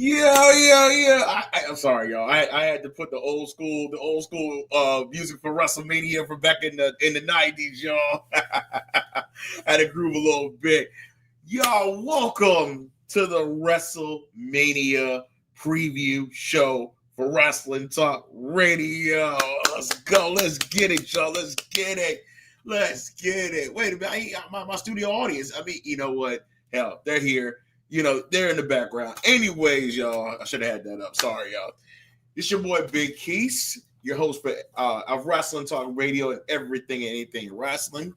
Yeah. I'm sorry, y'all. I had to put the old school music for WrestleMania from back in the '90s, y'all. I had to groove a little bit. Y'all, welcome to the WrestleMania preview show for Wrestling Talk Radio. Let's go. Let's get it, y'all. Let's get it. Wait a minute. My studio audience. I mean, you know what? Hell, they're here. You know, they're in the background. Anyways, y'all, I should have had that up. Sorry, y'all. It's your boy Big Keys, your host for of Wrestling Talk Radio and everything and anything wrestling.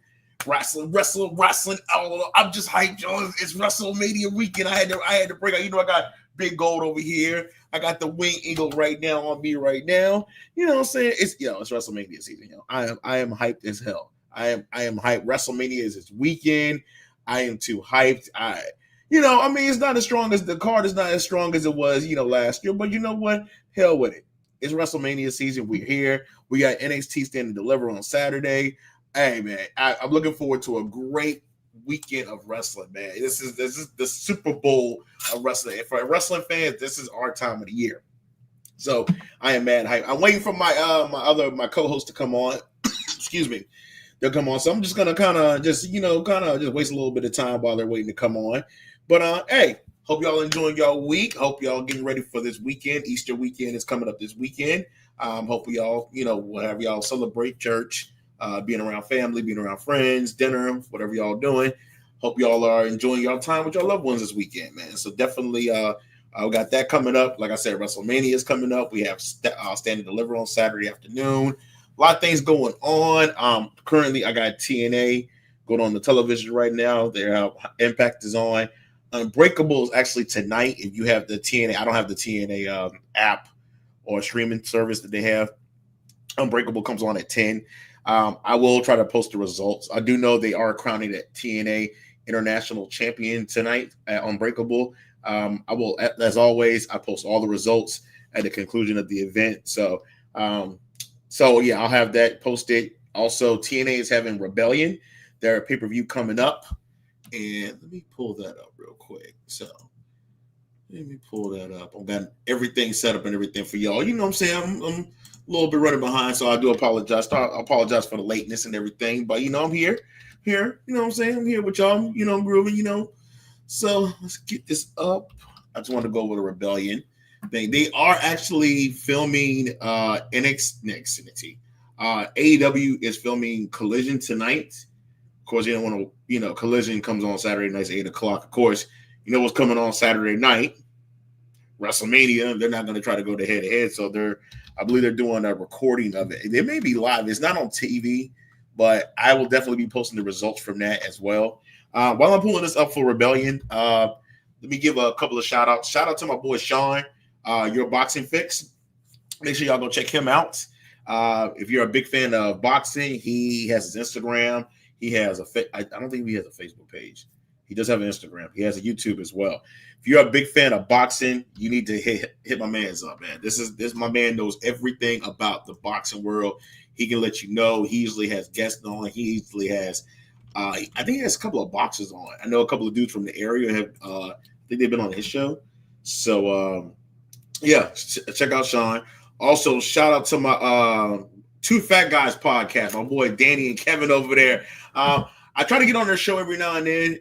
I'm just hyped, y'all. It's WrestleMania weekend. I had to break out. You know, I got Big Gold over here. I got the Wing Eagle right now on me right now. You know what I'm saying? It's WrestleMania season, yo. I am hyped as hell. I am hyped. WrestleMania is this weekend. I am too hyped. It's not as strong as the card is not as strong as it was, last year. But you know what? Hell with it. It's WrestleMania season. We're here. We got NXT Stand Deliver on Saturday. Hey man, I'm looking forward to a great weekend of wrestling, man. This is the Super Bowl of wrestling. And for wrestling fans, this is our time of the year. So I am mad hype. I'm waiting for my co-host to come on. Excuse me. They'll come on. So I'm just gonna kind of just waste a little bit of time while they're waiting to come on. But hey, hope y'all enjoying y'all week. Hope y'all getting ready for this weekend. Easter weekend is coming up this weekend. Hope y'all, whatever y'all celebrate, church, being around family, being around friends, dinner, whatever y'all doing. Hope y'all are enjoying y'all time with your loved ones this weekend, man. So definitely, we got that coming up. Like I said, WrestleMania is coming up. We have Stand and Deliver on Saturday afternoon. A lot of things going on. Currently, I got TNA going on the television right now. Their Impact is on. Unbreakable is actually tonight. If you have the TNA, I don't have the TNA app or streaming service that they have. Unbreakable comes on at 10. I will try to post the results. I do know they are crowning the TNA International Champion tonight at Unbreakable. I will, as always, I post all the results at the conclusion of the event. So yeah, I'll have that posted. Also, TNA is having Rebellion, their pay-per-view coming up. And let me pull that up real quick. So let me pull that up. I've got everything set up and everything for y'all. You know what I'm saying? I'm a little bit running behind, so I do apologize. I apologize for the lateness and everything. But, I'm here. You know what I'm saying? I'm here with y'all. I'm grooving, So let's get this up. I just want to go over the Rebellion thing. They are actually filming NXT. AEW is filming Collision tonight. Of course, you don't want to, Collision comes on Saturday nights at 8 o'clock. Of course, you know what's coming on Saturday night? WrestleMania. They're not going to try to go to head-to-head. So I believe they're doing a recording of it. It may be live. It's not on TV, but I will definitely be posting the results from that as well. While I'm pulling this up for Rebellion, let me give a couple of shout-outs. Shout out to my boy Sean, Your Boxing Fix. Make sure y'all go check him out. If you're a big fan of boxing, he has his Instagram. He has I don't think he has a Facebook page. He does have an Instagram. He has a YouTube as well. If you're a big fan of boxing, you need to hit my man's up, man. This my man knows everything about the boxing world. He can let you know. He usually has guests on. He usually has, I think he has a couple of boxers on. I know a couple of dudes from the area have, I think they've been on his show. So, yeah, check out Sean. Also, shout out to my Two Fat Guys podcast, my boy Danny and Kevin over there. I try to get on their show every now and then.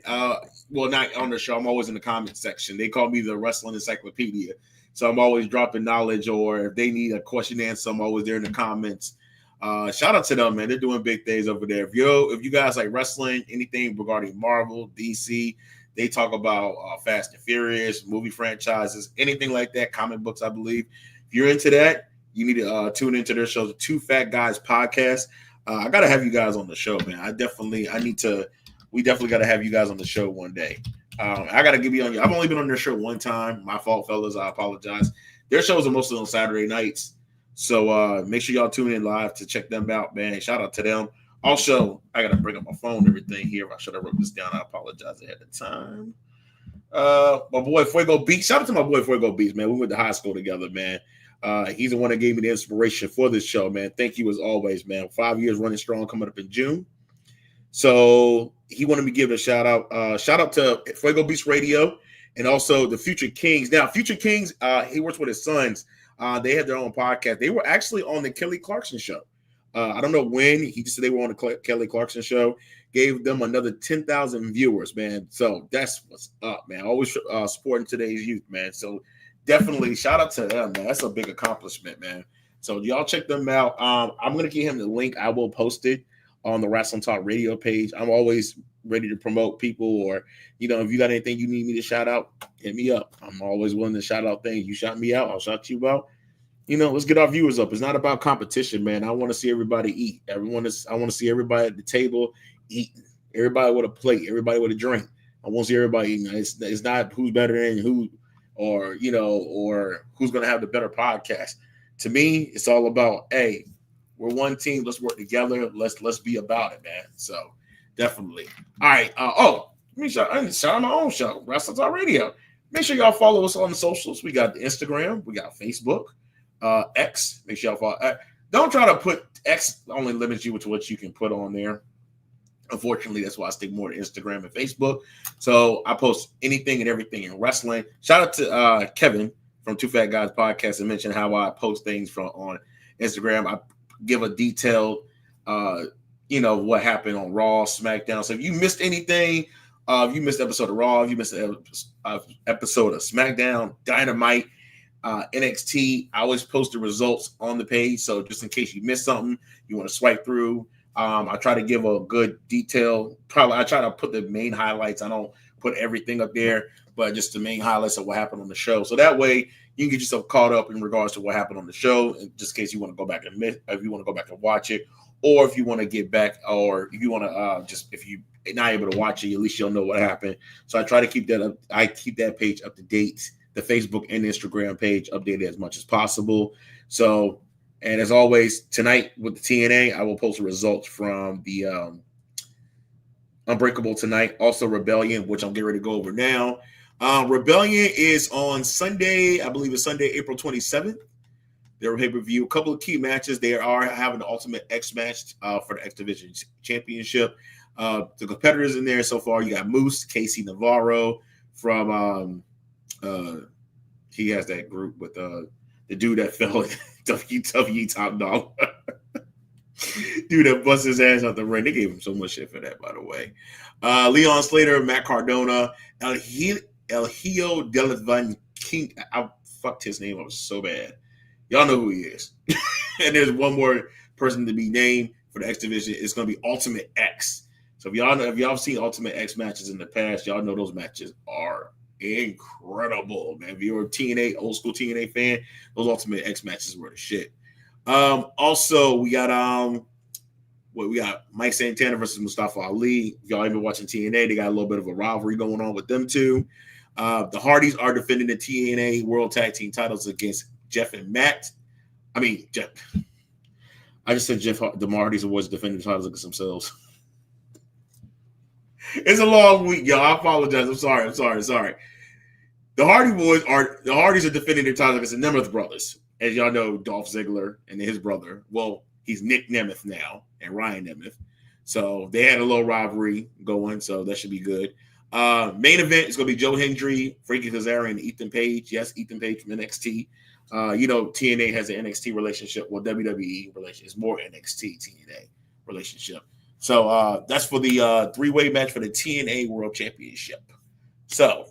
Well, not on their show. I'm always in the comment section. They call me the Wrestling Encyclopedia. So I'm always dropping knowledge, or if they need a question answer, I'm always there in the comments. Shout out to them, man. They're doing big things over there. If you guys like wrestling, anything regarding Marvel, DC, they talk about Fast and Furious, movie franchises, anything like that, comic books, I believe. If you're into that, you need to tune into their show, the Two Fat Guys podcast. I gotta have you guys on the show, man. We definitely gotta have you guys on the show one day. I gotta give you on. I've only been on their show one time. My fault, fellas. I apologize. Their shows are mostly on Saturday nights, so make sure y'all tune in live to check them out, man. Shout out to them. Also, I gotta bring up my phone and everything here. I should have wrote this down. I apologize ahead of time. My boy Fuego Beats. Shout out to my boy Fuego Beats, man. We went to high school together, man. He's the one that gave me the inspiration for this show, man. Thank you as always, man. 5 years running strong, coming up in June. So he wanted me to give a shout out. Shout out to Fuego Beats Radio. and also the Future Kings. Now, Future Kings, he works with his sons. They have their own podcast. They were actually on the Kelly Clarkson show. I don't know when. He just said they were on the Kelly Clarkson show. Gave them another 10,000 viewers, man. So that's what's up, man. Always supporting today's youth, man. So definitely shout out to them, man. That's a big accomplishment, man. So y'all check them out. I'm going to give him the link. I will post it on the Wrestling Talk Radio page. I'm always ready to promote people, or, you know, if you got anything you need me to shout out, hit me up. I'm always willing to shout out things. You shout me out, I'll shout you out. You know, let's get our viewers up. It's not about competition, man. I want to see everybody eat. I want to see everybody at the table eating. Everybody with a plate. Everybody with a drink. I want to see everybody eating. It's not who's better than who, or, you know, or who's going to have the better podcast. To me, it's all about, hey, we're one team. Let's work together. Let's be about it, man. So definitely. All right. Let me shout out my own show, Wrestling Talk Radio. Make sure y'all follow us on the socials. We got the Instagram. We got Facebook. X. Make sure y'all follow. Don't try to put X. Only limits you to what you can put on there. Unfortunately, that's why I stick more to Instagram and Facebook. So I post anything and everything in wrestling. Shout out to Kevin from Two Fat Guys Podcast and mention how I post things on Instagram. I give a detailed, you know, what happened on Raw, SmackDown. So if you missed anything, if you missed an episode of Raw, if you missed an episode of SmackDown, Dynamite, NXT, I always post the results on the page. So just in case you missed something, you want to swipe through. I try to give a good detail. I try to put the main highlights. I don't put everything up there, but just the main highlights of what happened on the show. So that way you can get yourself caught up in regards to what happened on the show, just in case you want to go back and if you want to go back and watch it, or if you want to get back, or if you want to if you not able to watch it, at least you'll know what happened. So I try to keep that up. I keep that page up to date, the Facebook and Instagram page updated as much as possible. So, and as always, tonight with the TNA, I will post the results from the Unbreakable tonight. Also Rebellion, which I'm getting ready to go over now. Rebellion is on Sunday. I believe it's Sunday, April 27th. Their pay-per-view. A couple of key matches. They are having the Ultimate X match for the X Division Championship. The competitors in there so far, you got Moose, Casey Navarro from he has that group with the dude that fell in WWE Top Dog. Dude that bust his ass out the ring. They gave him so much shit for that, by the way. Leon Slater, Matt Cardona, El Hijo del Van King. I fucked his name up so bad. Y'all know who he is. And there's one more person to be named for the X Division. It's going to be Ultimate X. So if y'all seen Ultimate X matches in the past, y'all know those matches are incredible, man. If you're a TNA, old school TNA fan, those Ultimate X matches were the shit. Also, we got we got Mike Santana versus Mustafa Ali. If y'all ain't been watching TNA, they got a little bit of a rivalry going on with them two. The Hardys are defending the TNA World Tag Team titles against Jeff and Matt. I mean, Jeff. I just said Jeff. The Hardys was defending the titles against themselves. It's a long week, y'all. I apologize. I'm sorry. The Hardys are defending their titles against the Nemeth brothers. As y'all know, Dolph Ziggler and his brother. Well, he's Nick Nemeth now and Ryan Nemeth. So they had a little rivalry going, so that should be good. Main event is going to be Joe Hendry, Frankie Kazarian, and Ethan Page. Yes, Ethan Page from NXT. You know, TNA has an NXT relationship. Well, WWE relationship is more NXT TNA relationship. So that's for the three-way match for the TNA World Championship. So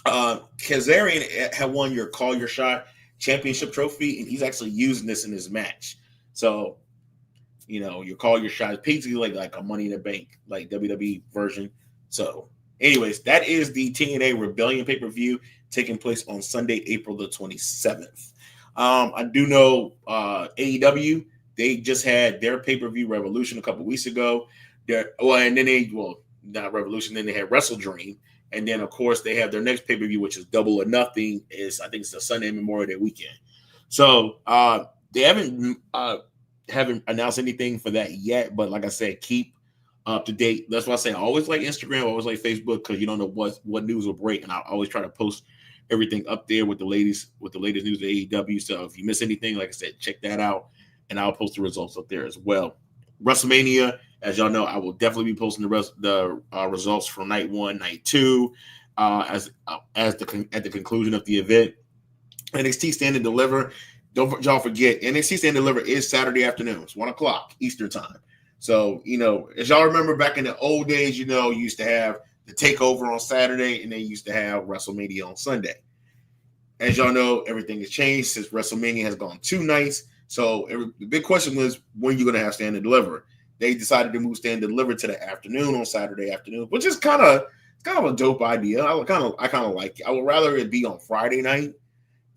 Kazarian had won your Call Your Shot championship trophy, and he's actually using this in his match. So, you know, your Call Your Shot is basically like a Money in the Bank, like WWE version. So, anyways, that is the TNA Rebellion pay-per-view taking place on Sunday, April the 27th. I do know AEW, they just had their pay-per-view Revolution a couple weeks ago. Not Revolution, then they had Wrestle Dream. And then, of course, they have their next pay-per-view, which is Double or Nothing. I think it's the Sunday Memorial Day weekend. So they haven't announced anything for that yet. But like I said, keep up to date. That's why I say I always like Instagram, I always like Facebook, because you don't know what news will break. And I always try to post everything up there with the latest news of AEW. So if you miss anything, like I said, check that out. And I'll post the results up there as well. WrestleMania, as y'all know, I will definitely be posting the results from night 1, night 2. at the conclusion of the event. NXT Stand and Deliver. Don't y'all forget, NXT Stand and Deliver is Saturday afternoons, 1:00 Eastern time. So, as y'all remember back in the old days, you used to have the takeover on Saturday and then you used to have WrestleMania on Sunday. As y'all know, everything has changed since WrestleMania has gone 2 nights. So the big question was, when you're going to have Stand and Deliver? They decided to move Stand and Deliver to the afternoon on Saturday afternoon, which is kind of a dope idea. I kind of like it. I would rather it be on Friday night,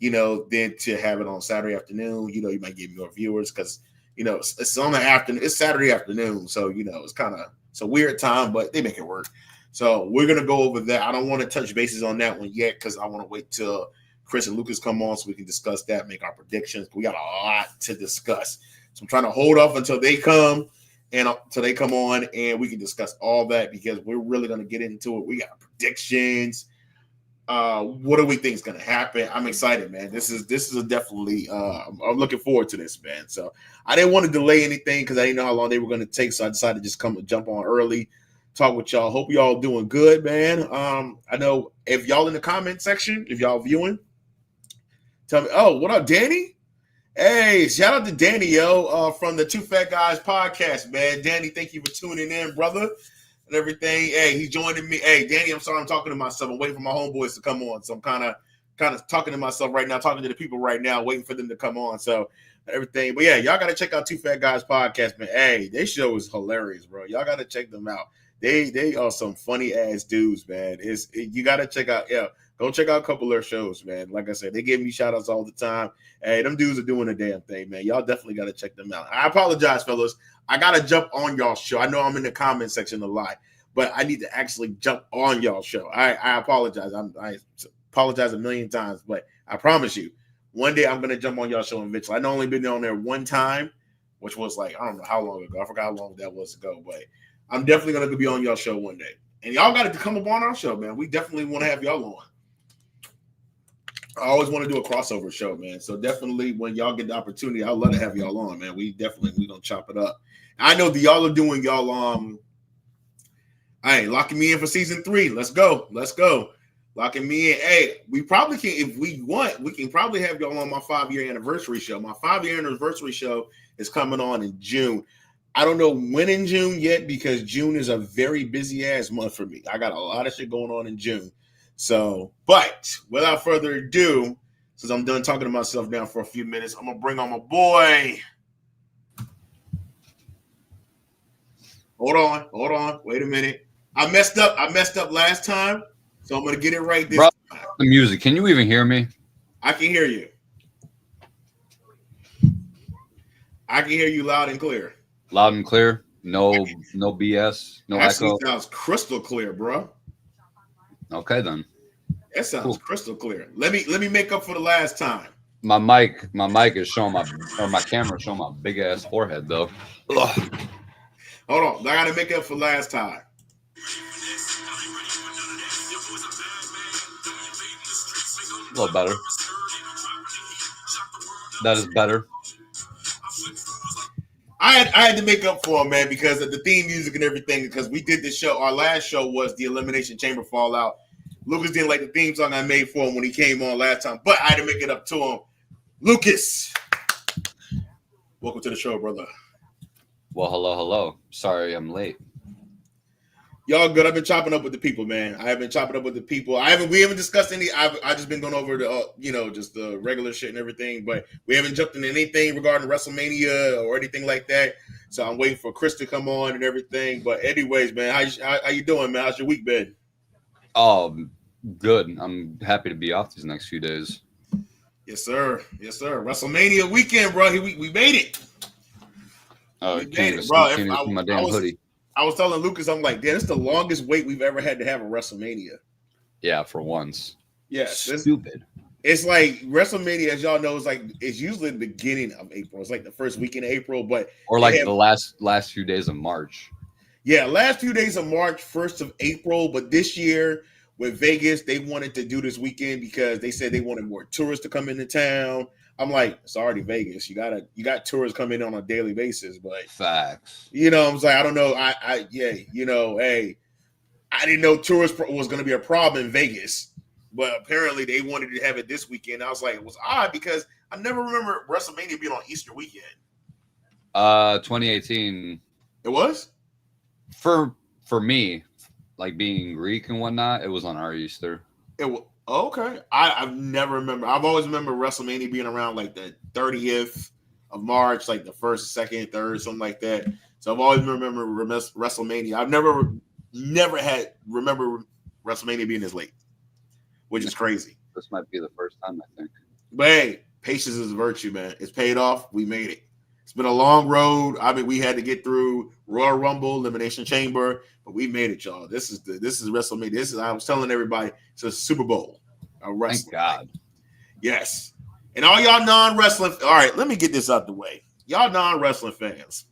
than to have it on Saturday afternoon. You might get more viewers because it's on the afternoon. It's Saturday afternoon, so it's a weird time, but they make it work. So we're gonna go over that. I don't want to touch bases on that one yet because I want to wait till Chris and Lucas come on so we can discuss that, make our predictions. We got a lot to discuss, so I'm trying to hold off until they come on and we can discuss all that because we're really gonna get into it. We got predictions. What do we think is going to happen? I'm excited, man. This is a definitely. I'm looking forward to this, man. So I didn't want to delay anything because I didn't know how long they were going to take. So I decided to just jump on early, talk with y'all. Hope y'all doing good, man. I know if y'all in the comment section, if y'all viewing, tell me. Oh, what up, Danny? Hey, shout out to Danny, from the Two Fat Guys podcast, man. Danny, thank you for tuning in, brother. And everything. Hey, he's joining me. Hey, Danny, I'm sorry I'm talking to myself. I'm waiting for my homeboys to come on. So I'm kind of talking to myself right now, talking to the people right now, waiting for them to come on. So everything. But yeah, y'all got to check out Two Fat Guys podcast, man. Hey, their show is hilarious, bro. Y'all got to check them out. They are some funny ass dudes, man. You got to check out, go check out a couple of their shows, man. Like I said, they give me shout outs all the time. Hey, them dudes are doing a damn thing, man. Y'all definitely got to check them out. I apologize, fellas. I got to jump on y'all show. I know I'm in the comment section a lot, but I need to actually jump on y'all show. I apologize. I apologize a million times, but I promise you, one day I'm going to jump on y'all show eventually. I've only been on there one time, which was like, I don't know how long ago. I forgot how long that was ago, but I'm definitely going to be on y'all show one day. And y'all got to come up on our show, man. We definitely want to have y'all on. I always want to do a crossover show, man. So definitely when y'all get the opportunity, I'd love to have y'all on, man. We going to chop it up. I know that y'all are doing y'all, hey, locking me in for season 3. Let's go. Locking me in. Hey, we probably can, if we want, we can probably have y'all on my 5-year anniversary show. My 5-year anniversary show is coming on in June. I don't know when in June yet because June is a very busy ass month for me. I got a lot of shit going on in June. So, but without further ado, since I'm done talking to myself now for a few minutes, I'm going to bring on my boy. Hold on. Wait a minute. I messed up last time, so I'm going to get it right this time. The music. Can you even hear me? I can hear you. I can hear you loud and clear. Loud and clear. No BS. No Actually, echo. sounds crystal clear, bro. Okay, then. That sounds crystal clear. Let me make up for the last time. My mic is showing my camera showing my big ass forehead though. Ugh. Hold on. I got to make up for last time. A little better. That is better. I had to make up for him, man, because of the theme music and everything. Because we did this show. Our last show was the Elimination Chamber Fallout. Lucas didn't like the theme song I made for him when he came on last time, but I had to make it up to him. Lucas, welcome to the show, brother. Well, hello. Sorry, I'm late. Y'all good? I've been chopping up with the people, man. I have been chopping up with the people. We haven't discussed any. I just been going over the just the regular shit and everything, but we haven't jumped into anything regarding WrestleMania or anything like that. So I'm waiting for Chris to come on and everything. But anyways, man, how you doing, man? How's your week been? Oh, good. I'm happy to be off these next few days. Yes, sir. WrestleMania weekend, bro. We made it. Oh, can't even my damn hoodie. I was telling Lucas, I'm like, damn, it's the longest wait we've ever had to have a WrestleMania. Yeah, for once. Yeah, stupid. It's like WrestleMania, as y'all know, it's usually the beginning of April. It's like the first weekend of April, or like the last few days of March. Yeah, last few days of March, 1st of April. But this year with Vegas, they wanted to do this weekend because they said they wanted more tourists to come into town. I'm like, it's already Vegas. You got tourists coming in on a daily basis, but facts. I'm saying, I don't know. Hey, I didn't know tourist was going to be a problem in Vegas, but apparently they wanted to have it this weekend. I was like, it was odd because I never remember WrestleMania being on Easter weekend. 2018. It was? For me, like being Greek and whatnot, it was on our Easter. It was okay. I've never remember. I've always remember WrestleMania being around like the 30th of March, like the 1st, 2nd, 3rd, something like that. So I've always remember WrestleMania. I've never had remember WrestleMania being this late, which is crazy. This might be the first time, I think. But hey, patience is a virtue, man. It's paid off. We made it. It's been a long road. I mean, we had to get through Royal Rumble, Elimination Chamber, but we made it, y'all. This is WrestleMania. I was telling everybody, it's a Super Bowl. Thank God. Yes. And all y'all non-wrestling, all right, let me get this out the way. Y'all non-wrestling fans,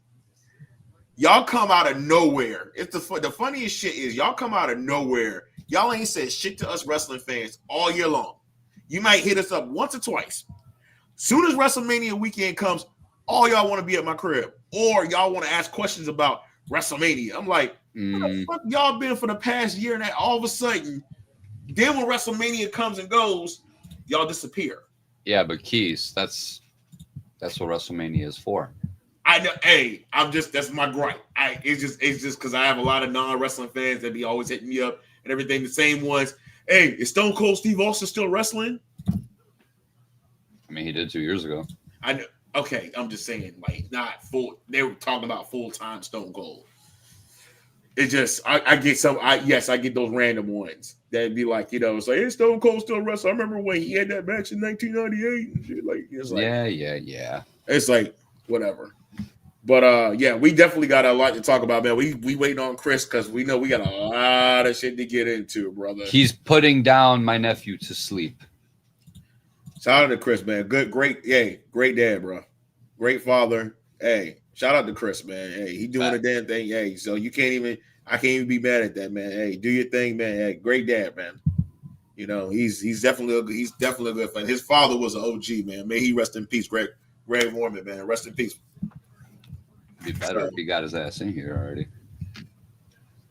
y'all come out of nowhere. It's the funniest shit is y'all come out of nowhere. Y'all ain't said shit to us wrestling fans all year long. You might hit us up once or twice. Soon as WrestleMania weekend comes, all y'all want to be at my crib, or y'all want to ask questions about WrestleMania. I'm like, where the fuck y'all been for the past year and that? All of a sudden, then when WrestleMania comes and goes, y'all disappear. Yeah, but Keys, that's what WrestleMania is for. I know. Hey, that's my gripe. It's just because I have a lot of non-wrestling fans that be always hitting me up and everything. The same ones. Hey, is Stone Cold Steve Austin still wrestling? I mean, he did 2 years ago. I know. Okay, I'm just saying, like, not full. They were talking about full-time Stone Cold. It just, I get some. I get those random ones that'd be like, it's like, hey, Stone Cold still wrestling. I remember when he had that match in 1998 and shit. Like, it's like, yeah. It's like whatever. But yeah, we definitely got a lot to talk about, man. We waiting on Chris because we know we got a lot of shit to get into, brother. He's putting down my nephew to sleep. Shout out to Chris, man. Great dad, bro. Great father. Hey, shout out to Chris, man. Hey, he doing a damn thing. Hey, so I can't even be mad at that, man. Hey, do your thing, man. Hey, great dad, man. He's definitely a good fan. His father was an OG, man. May he rest in peace. Greg Warman, man. Rest in peace. Be better if he got his ass in here already.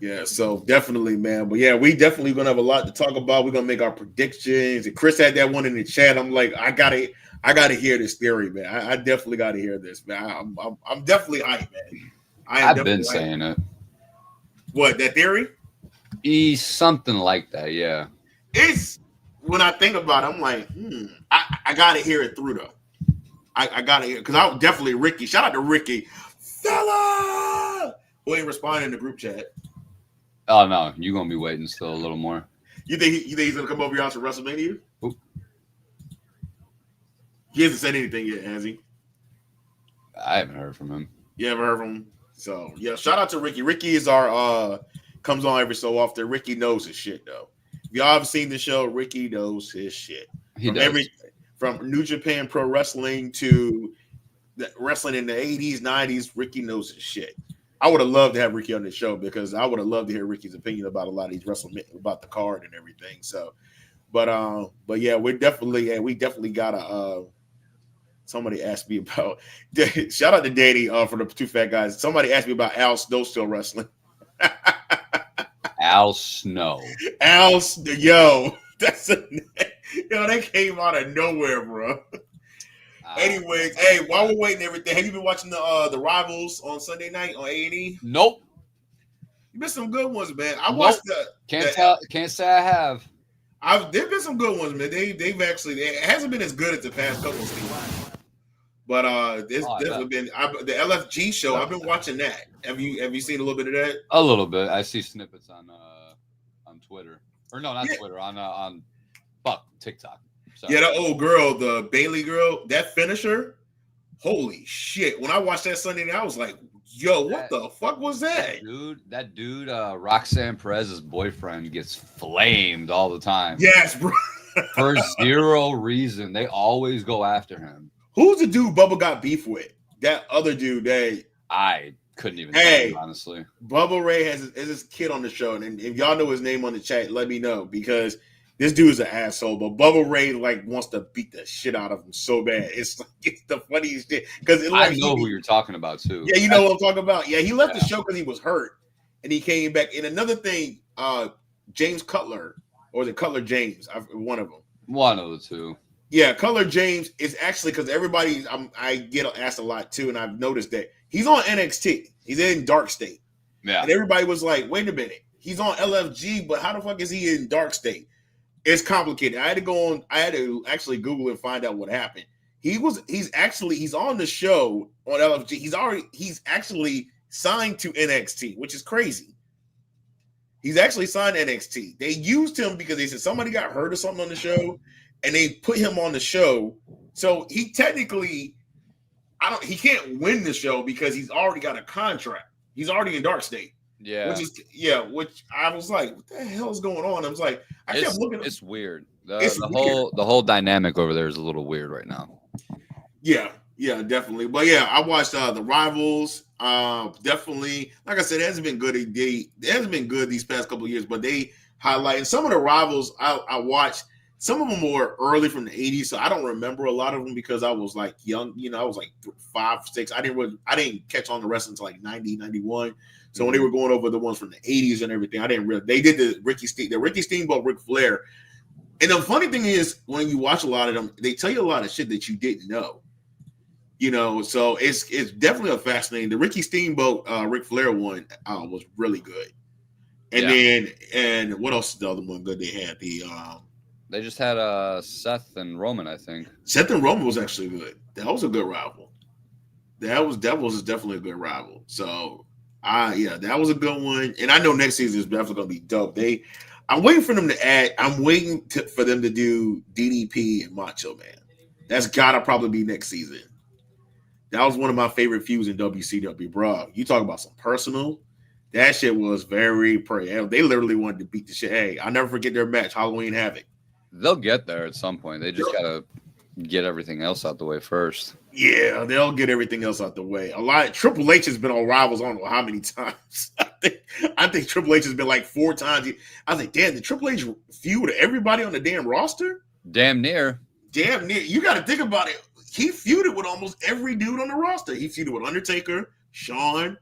Yeah, so definitely, man. But yeah, we definitely gonna have a lot to talk about. We're gonna make our predictions. And Chris had that one in the chat. I'm like, I gotta hear this theory, man. I definitely gotta hear this, man. I'm definitely hyped, man. I've been saying it. What, that theory? Something like that, yeah. It's when I think about it, I'm like, I gotta hear it through though. I gotta hear because I definitely Ricky. Shout out to Ricky, fella, who ain't responding in the group chat. Oh no, you're gonna be waiting still a little more. You think he's gonna come over your house for WrestleMania? Oop. He hasn't said anything yet, has he? I haven't heard from him. You haven't heard from him? So yeah, shout out to Ricky. Ricky is our comes on every so often. Ricky knows his shit though. If y'all have seen the show, Ricky knows his shit. From New Japan Pro Wrestling to the wrestling in the 80s, 90s, Ricky knows his shit. I would have loved to have Ricky on the show because I would have loved to hear Ricky's opinion about a lot of these WrestleMania, about the card and everything. So, but yeah, we definitely gotta. Somebody asked me about. Shout out to Danny for the two fat guys. Somebody asked me about Al Snow still wrestling. Al Snow. Yo, that came out of nowhere, bro. Anyways, hey, while we're waiting everything, have you been watching the Rivals on Sunday night on A&E? Nope. You missed some good ones, man. I watched Can't say I have. There've been some good ones, man. They've actually it hasn't been as good as the past couple of seasons. But there's definitely been the LFG show. I've been watching that. Have you seen a little bit of that? A little bit. I see snippets on Twitter. Or no, not Twitter, on TikTok. Sorry. Yeah, that old girl, the Bailey girl, that finisher. Holy shit. When I watched that Sunday night, I was like, yo, what the fuck was that? That dude, Roxanne Perez's boyfriend gets flamed all the time. Yes, bro. For zero reason. They always go after him. Who's the dude Bubba got beef with? That other dude, I couldn't even tell you, honestly. Bubba Ray has his kid on the show, and if y'all know his name on the chat, let me know because this dude is an asshole. But Bubba Ray wants to beat the shit out of him so bad. It's the funniest shit because I know who you're talking about too. Yeah, you know what I'm talking about. Yeah, he left the show because he was hurt, and he came back. And another thing, James Cutler, or the Cutler James, one of them. One of the two. Yeah, Cutler James is actually, because everybody, I get asked a lot too, and I've noticed that he's on NXT. He's in Dark State. Yeah. And everybody was like, wait a minute. He's on LFG, but how the fuck is he in Dark State? It's complicated. I had to actually Google and find out what happened. He's on the show on LFG. He's actually signed to NXT, which is crazy. He's actually signed NXT. They used him because they said somebody got hurt or something on the show, and they put him on the show. So he technically, he can't win the show because he's already got a contract. He's already in Dark State. Yeah. Which I was like, what the hell is going on? I was like, I kept looking. It's weird. The whole dynamic over there is a little weird right now. Yeah, definitely. But yeah, I watched the Rivals. Definitely, like I said, it hasn't been good. It hasn't been good these past couple of years, but they highlight some of the Rivals I watched. Some of them were early from the 80s, so I don't remember a lot of them because I was like young. I was like 5, 6. I didn't catch on the wrestling until like 90, 91. So when they were going over the ones from the 80s and everything, I didn't really. They did the Ricky Steamboat, Ric Flair. And the funny thing is, when you watch a lot of them, they tell you a lot of shit that you didn't know. So it's definitely a fascinating. The Ricky Steamboat, Ric Flair one was really good. And what else is the other one good they had? They just had Seth and Roman, I think. Seth and Roman was actually good. That was a good rival. That was definitely a good rival. So, that was a good one. And I know next season is definitely going to be dope. I'm waiting for them to add. I'm waiting for them to do DDP and Macho Man. That's got to probably be next season. That was one of my favorite feuds in WCW, bro. You talk about some personal. That shit was very They literally wanted to beat the shit. Hey, I'll never forget their match, Halloween Havoc. They'll get there at some point. They just got to get everything else out the way first. Yeah, they'll get everything else out the way. Triple H has been on Rivals, I don't know how many times. I think Triple H has been like 4 times. I was like, damn, did Triple H feud with everybody on the damn roster? Damn near. You got to think about it. He feuded with almost every dude on the roster. He feuded with Undertaker, Shawn.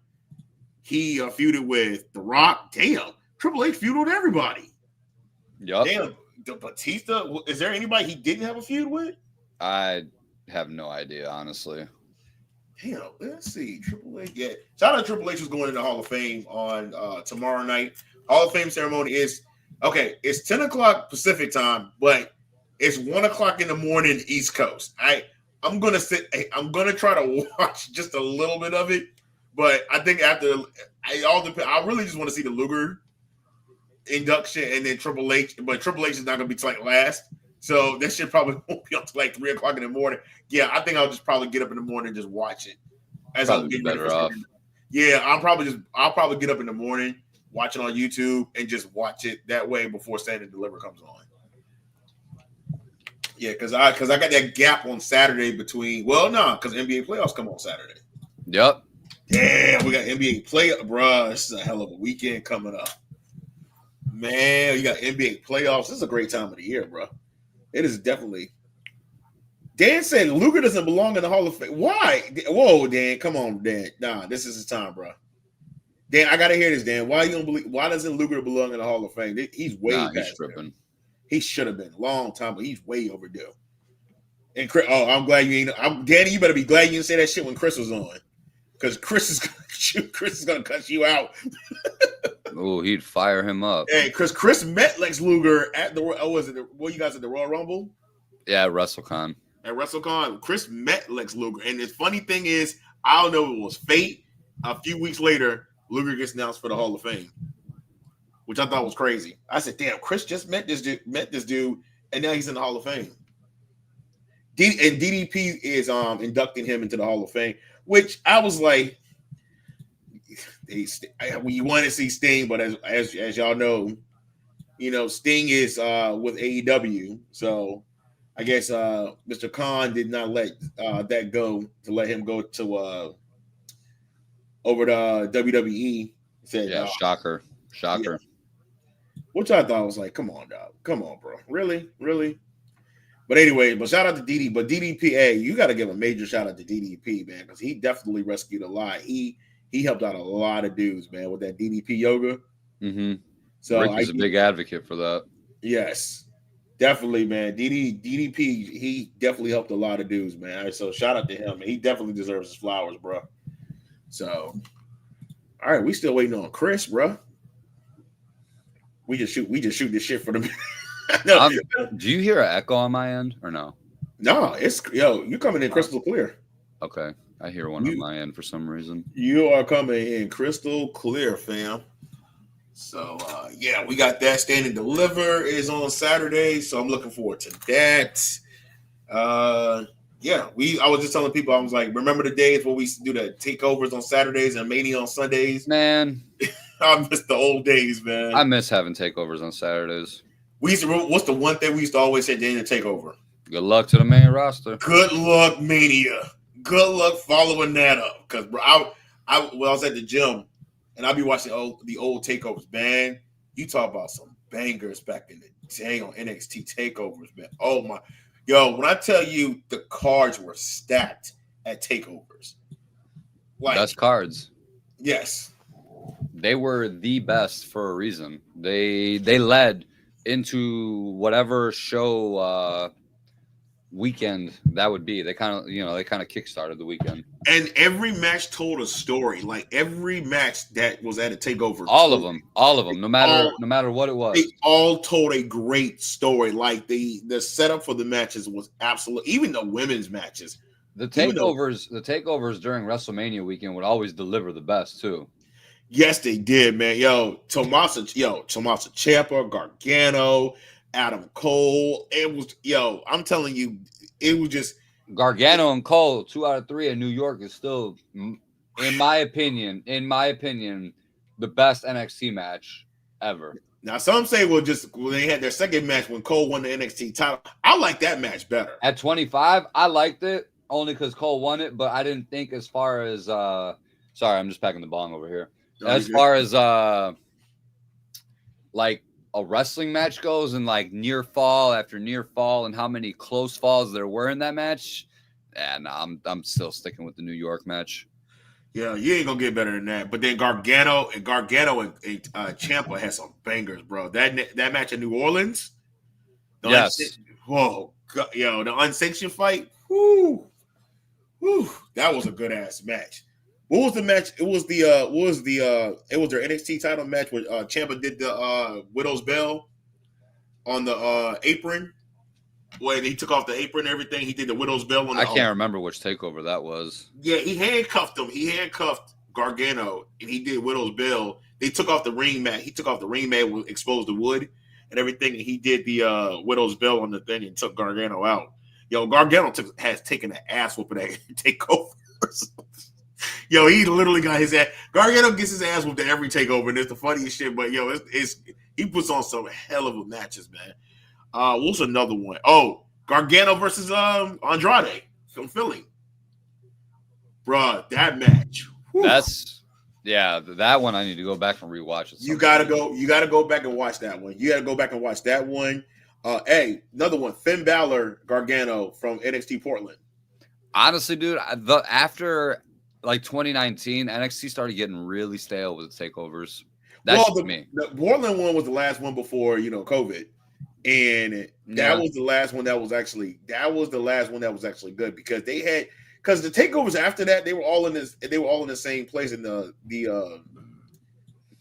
He feuded with The Rock. Damn, Triple H feuded with everybody. Yup. Damn. The Batista, is there anybody he didn't have a feud with? I have no idea, honestly. Damn, let's see. Triple H. Yeah. Shout out to Triple H is going into Hall of Fame on tomorrow night. Hall of Fame ceremony is it's 10 o'clock Pacific time, but it's 1 o'clock in the morning East Coast. I'm gonna try to watch just a little bit of it, but I think it all depends. I really just want to see the Luger induction and then Triple H, but Triple H is not gonna be till like last, so that shit probably won't be up to like 3 o'clock in the morning. Yeah, I think I'll just probably get up in the morning and just watch it as I'm getting better off. Yeah, I'll probably get up in the morning, watch it on YouTube, and just watch it that way before Stand and Deliver comes on. Yeah, because I got that gap on Saturday between because NBA playoffs come on Saturday. Yep. Damn, we got NBA bruh. This is a hell of a weekend coming up. Man, you got NBA playoffs. This is a great time of the year, bro. It is definitely. Dan said Luger doesn't belong in the Hall of Fame. Why? Whoa, Dan, come on, Dan. Nah, this is his time, bro. Dan, I gotta hear this, Dan. Why doesn't Luger belong in the Hall of Fame? He's way past he's tripping. He should have been a long time, but he's way overdue. And Chris, I'm glad you ain't. Danny, you better be glad you didn't say that shit when Chris was on, because Chris is gonna cut you out. Oh, he'd fire him up. Hey, because Chris met Lex Luger at the you guys at the Royal Rumble? Yeah, WrestleCon. At WrestleCon, Chris met Lex Luger, and the funny thing is, I don't know if it was fate. A few weeks later, Luger gets announced for the Hall of Fame, which I thought was crazy. I said, "Damn, Chris just met this dude, and now he's in the Hall of Fame." And DDP is inducting him into the Hall of Fame, which I was like, we want to see Sting, but as y'all know, Sting is with AEW, so I guess Mr. Khan did not let that go to let him go to over to WWE. Said, shocker. Yeah. Which I thought was like, come on, dog. Come on, bro. Really? But anyway, shout out to DD. But DDP, hey, you got to give a major shout out to DDP, man, because he definitely rescued a lot. He He helped out a lot of dudes, man, with that DDP yoga. Mm-hmm. So Rick is a big advocate for that. Yes, definitely, man. DDP, he definitely helped a lot of dudes, man. So shout out to him. He definitely deserves his flowers, bro. So, all right, we still waiting on Chris, bro. We just shoot this shit for them. No, do you hear an echo on my end or no? no, it's you coming in crystal clear. Okay, I hear one on my end for some reason. You are coming in crystal clear, fam. So yeah, we got that. Stand and Deliver is on Saturday, so I'm looking forward to that. Yeah, I was just telling people, I was like, remember the days when we used to do the takeovers on Saturdays and Mania on Sundays? Man, I miss the old days, man. I miss having takeovers on Saturdays. We used to. What's the one thing we used to always say during the takeover? Good luck to the main roster. Good luck, Mania. Good luck following that up. Because bro, I was at the gym and I'll be watching the old takeovers, man. You talk about some bangers back in the day on NXT takeovers, man. Oh my, when I tell you the cards were stacked at takeovers, like best cards. Yes, they were the best for a reason. They led into whatever show weekend that would be. They kind of kickstarted the weekend. And every match told a story. Like every match that was at a takeover, all of them, no matter what it was, they all told a great story. Like the setup for the matches was absolute. Even the women's matches, the takeovers during WrestleMania weekend would always deliver the best too. Yes, they did, man. Tommaso Ciampa, Gargano, Adam Cole. It was, I'm telling you, it was just Gargano and Cole. 2 out of 3 in New York is still, in my opinion, the best NXT match ever. Now, some say they had their second match when Cole won the NXT title. I like that match better. At 25, I liked it only because Cole won it, but I didn't think as far as sorry, I'm just packing the bong over here. As far as like a wrestling match goes and like near fall after near fall and how many close falls there were in that match, and I'm still sticking with the New York match. Yeah, you ain't gonna get better than that. But then Gargano and Ciampa had some bangers, bro. That match in New Orleans, yes. The unsanctioned fight, whoo, that was a good ass match. What was the match? It was their NXT title match where Ciampa did the Widow's Bell on the apron. When he took off the apron and everything, he did the Widow's Bell on the I can't remember which takeover that was. Yeah, he handcuffed him. He handcuffed Gargano and he did Widow's Bell. They took off the ring mat. He took off the ring mat, exposed the wood and everything, and he did the Widow's Bell on the thing and took Gargano out. Gargano has taken an ass whooping at takeover. He literally got his ass. Gargano gets his ass whooped at every takeover, and it's the funniest shit. But he puts on some hell of a matches, man. What's another one? Oh, Gargano versus Andrade from Philly, bruh. That match. Whew. That one I need to go back and rewatch it. You gotta go back and watch that one. Hey, another one. Finn Balor, Gargano from NXT Portland. Honestly, dude, after like 2019, NXT started getting really stale with the takeovers. That's me. The Portland one was the last one before COVID, and that was the last one that was actually good because the takeovers after that they were all in the same place in the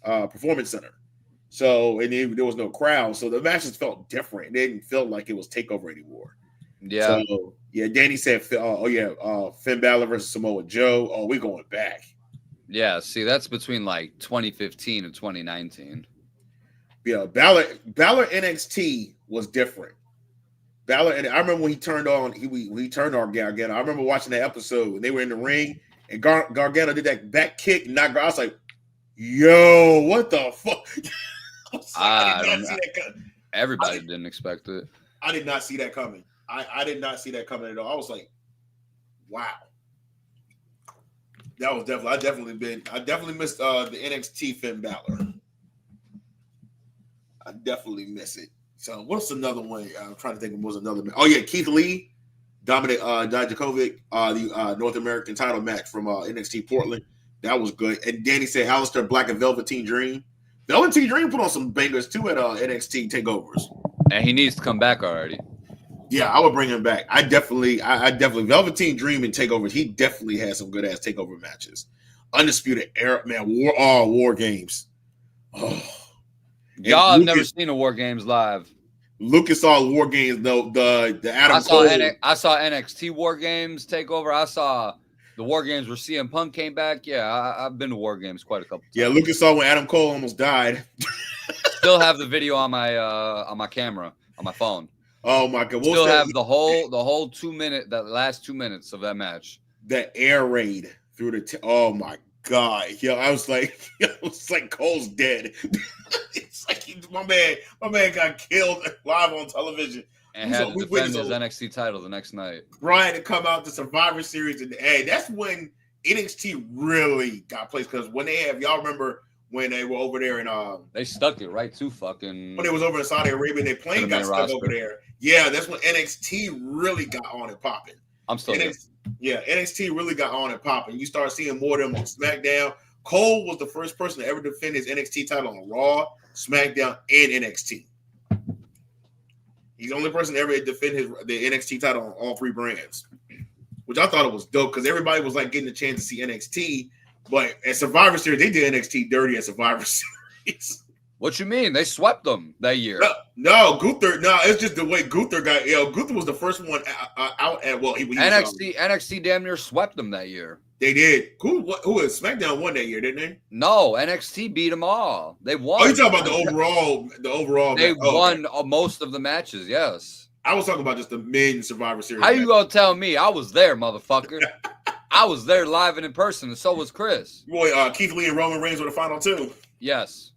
performance center. So there was no crowd, so the matches felt different. They didn't feel like it was takeover anymore. Yeah. So, Danny said, Finn Balor versus Samoa Joe. Oh, we're going back. Yeah, see, that's between like 2015 and 2019. Yeah, Balor NXT was different. Balor, and I remember when he turned on Gargano. I remember watching that episode and they were in the ring and Gargano did that back kick and knocked. I was like, "Yo, what the fuck?" I did not see that coming. Everybody didn't expect it. I did not see that coming. I did not see that coming at all. I was like, wow. That was I definitely missed the NXT Finn Balor. I definitely miss it. So what's another one? I'm trying to think of what was another match. Oh yeah, Keith Lee, Dominic Dijakovic, the North American title match from NXT Portland. That was good. And Danny said Aleister Black and Velveteen Dream. Velveteen Dream put on some bangers too at NXT takeovers. And he needs to come back already. Yeah, I would bring him back. I definitely Velveteen Dream and takeovers. He definitely had some good ass takeover matches. Undisputed Era, man. War Games. Oh, y'all have never seen a War Games live. Lucas saw War Games though. The Adam Cole. I saw NXT War Games takeover. I saw the War Games where CM Punk came back. Yeah, I've been to War Games quite a couple times. Yeah, Lucas saw when Adam Cole almost died. Still have the video on my camera on my phone. Oh my god! Still have the whole 2 minute, that last 2 minutes of that match. That air raid through the oh my god! Yo, I was like Cole's dead. It's like my man got killed live on television and had to defend his NXT title the next night. Brian to come out to Survivor Series and hey, that's when NXT really got placed because when they have y'all remember. When they were over there and they stuck it right to fucking when it was over in Saudi Arabia, their plane got stuck over there. Yeah, that's when NXT really got on and popping. I'm still NXT really got on and popping. You start seeing more of them on SmackDown. Cole was the first person to ever defend his NXT title on Raw, SmackDown, and NXT. He's the only person to ever defend the NXT title on all three brands, which I thought it was dope because everybody was like getting a chance to see NXT. But at Survivor Series, they did NXT dirty at Survivor Series. What you mean? They swept them that year. No, Gunther. No, it's just the way Gunther got. Gunther was the first one out at NXT damn near swept them that year. They did. Who was SmackDown won that year? Didn't they? No, NXT beat them all. They won. Oh, you talking about the overall? The overall. They won most of the matches. Yes. I was talking about just the men Survivor Series. How you gonna tell me? I was there, motherfucker. I was there live and in person, and so was Chris. Boy, Keith Lee and Roman Reigns were the final two. Yes.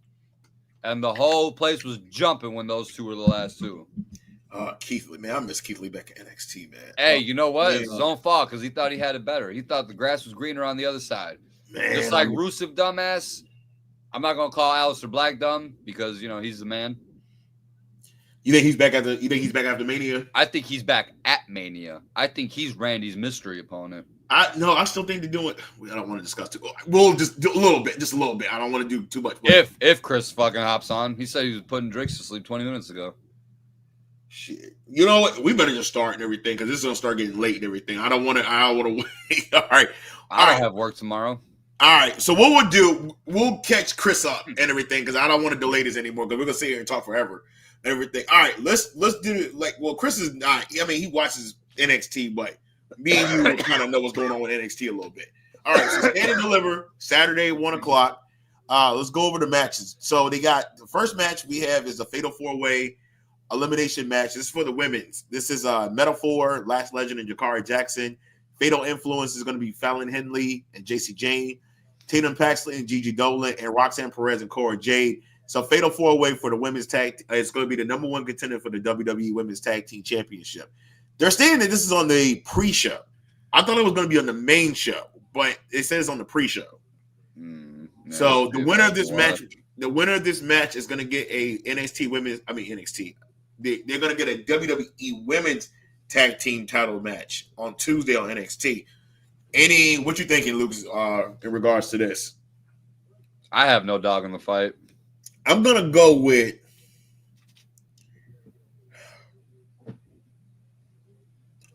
And the whole place was jumping when those two were the last two. Keith Lee, man. I miss Keith Lee back at NXT, man. Hey, you know what? It's his own fault because he thought he had it better. He thought the grass was greener on the other side. Man, just like Rusev dumbass. I'm not going to call Aleister Black dumb because, he's the man. You think he's back after Mania? I think he's back at Mania. I think he's Randy's mystery opponent. I still think they're doing. I don't want to discuss too. We'll just do a little bit. I don't want to do too much. If Chris fucking hops on, he said he was putting Drix to sleep 20 minutes ago. Shit, you know what? We better just start and everything because this is gonna start getting late and everything. I don't want to wait. All right, I have work tomorrow. All right, so what we'll do, we'll catch Chris up and everything because I don't want to delay this anymore because we're gonna sit here and talk forever. And everything. All right, let's do it. Like, well, Chris is not. I mean, he watches NXT, but. Me and you kind of know what's going on with NXT a little bit. All right, so Stand and Deliver, Saturday, 1 o'clock. Let's go over the matches. So they got the first match we have is a Fatal 4-Way elimination match. This is for the women's. This is Metaphor, Last Legend, and Jakari Jackson. Fatal Influence is going to be Fallon Henley and JC Jane, Tatum Paxley and Gigi Dolan, and Roxanne Perez and Cora Jade. So Fatal 4-Way for the women's tag. It's going to be the number one contender for the WWE Women's Tag Team Championship. They're saying that this is on the pre-show. I thought it was going to be on the main show, but it says on the pre-show. So the winner of this match is going to get a NXT. They're going to get a WWE Women's Tag Team title match on Tuesday on NXT. What you thinking, Luke, in regards to this? I have no dog in the fight. I'm going to go with.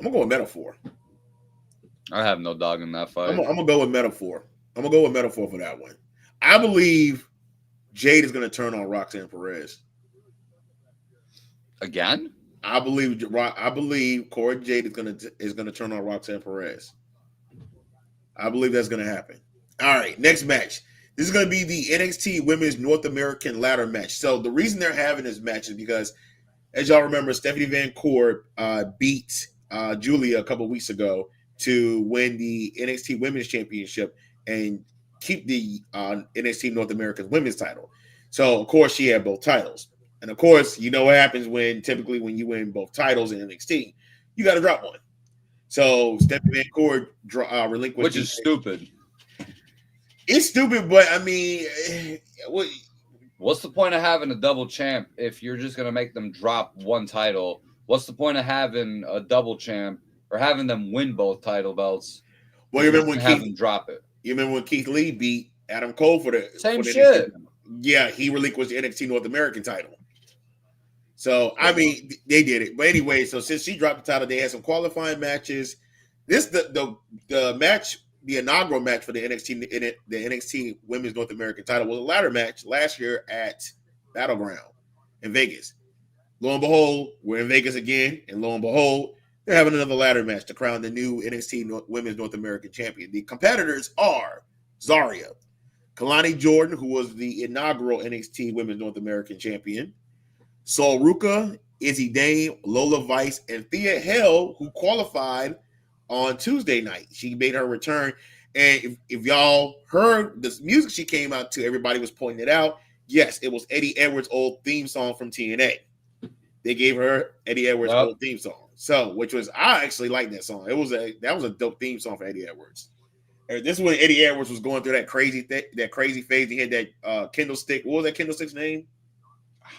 I'm gonna go with Metaphor. I have no dog in that fight. I'm gonna go with Metaphor. I'm gonna go with Metaphor for that one. I believe Jade is gonna turn on Roxanne Perez again. I believe Cora Jade is gonna turn on Roxanne Perez. I believe that's gonna happen. All right, next match. This is gonna be the NXT Women's North American Ladder match. So the reason they're having this match is because, as y'all remember, Stephanie Van Court beat Julia a couple of weeks ago to win the NXT Women's Championship and keep the NXT North American Women's title. So, of course, she had both titles. And, of course, you know what happens when you win both titles in NXT. You got to drop one. So, Stephanie Van Court relinquished. Which is stupid. It's stupid, but, I mean, what's the point of having a double champ if you're just going to make them drop one title? What's the point of having a double champ or having them win both title belts? Well, you remember when Keith drop it? You remember when Keith Lee beat Adam Cole for the Same NXT? shit. Yeah, he relinquished the NXT North American title. So I Yeah. mean, they did it. But anyway, so since she dropped the title, they had some qualifying matches. This the match, the inaugural match for the NXT Women's North American title was a ladder match last year at Battleground in Vegas. Lo and behold, we're in Vegas again, and lo and behold, they're having another ladder match to crown the new NXT Women's North American champion. The competitors are Zarya, Kalani Jordan, who was the inaugural NXT Women's North American champion, Sol Ruka, Izzy Dame, Lola Vice, and Thea Hale, who qualified on Tuesday night. She made her return. And if y'all heard the music she came out to, everybody was pointing it out. Yes, it was Eddie Edwards' old theme song from TNA. They gave her Eddie Edwards' old theme song. So, which was, I actually like that song. That was a dope theme song for Eddie Edwards. And this is when Eddie Edwards was going through that crazy phase. He had that Candlestick. What was that Candlestick's name?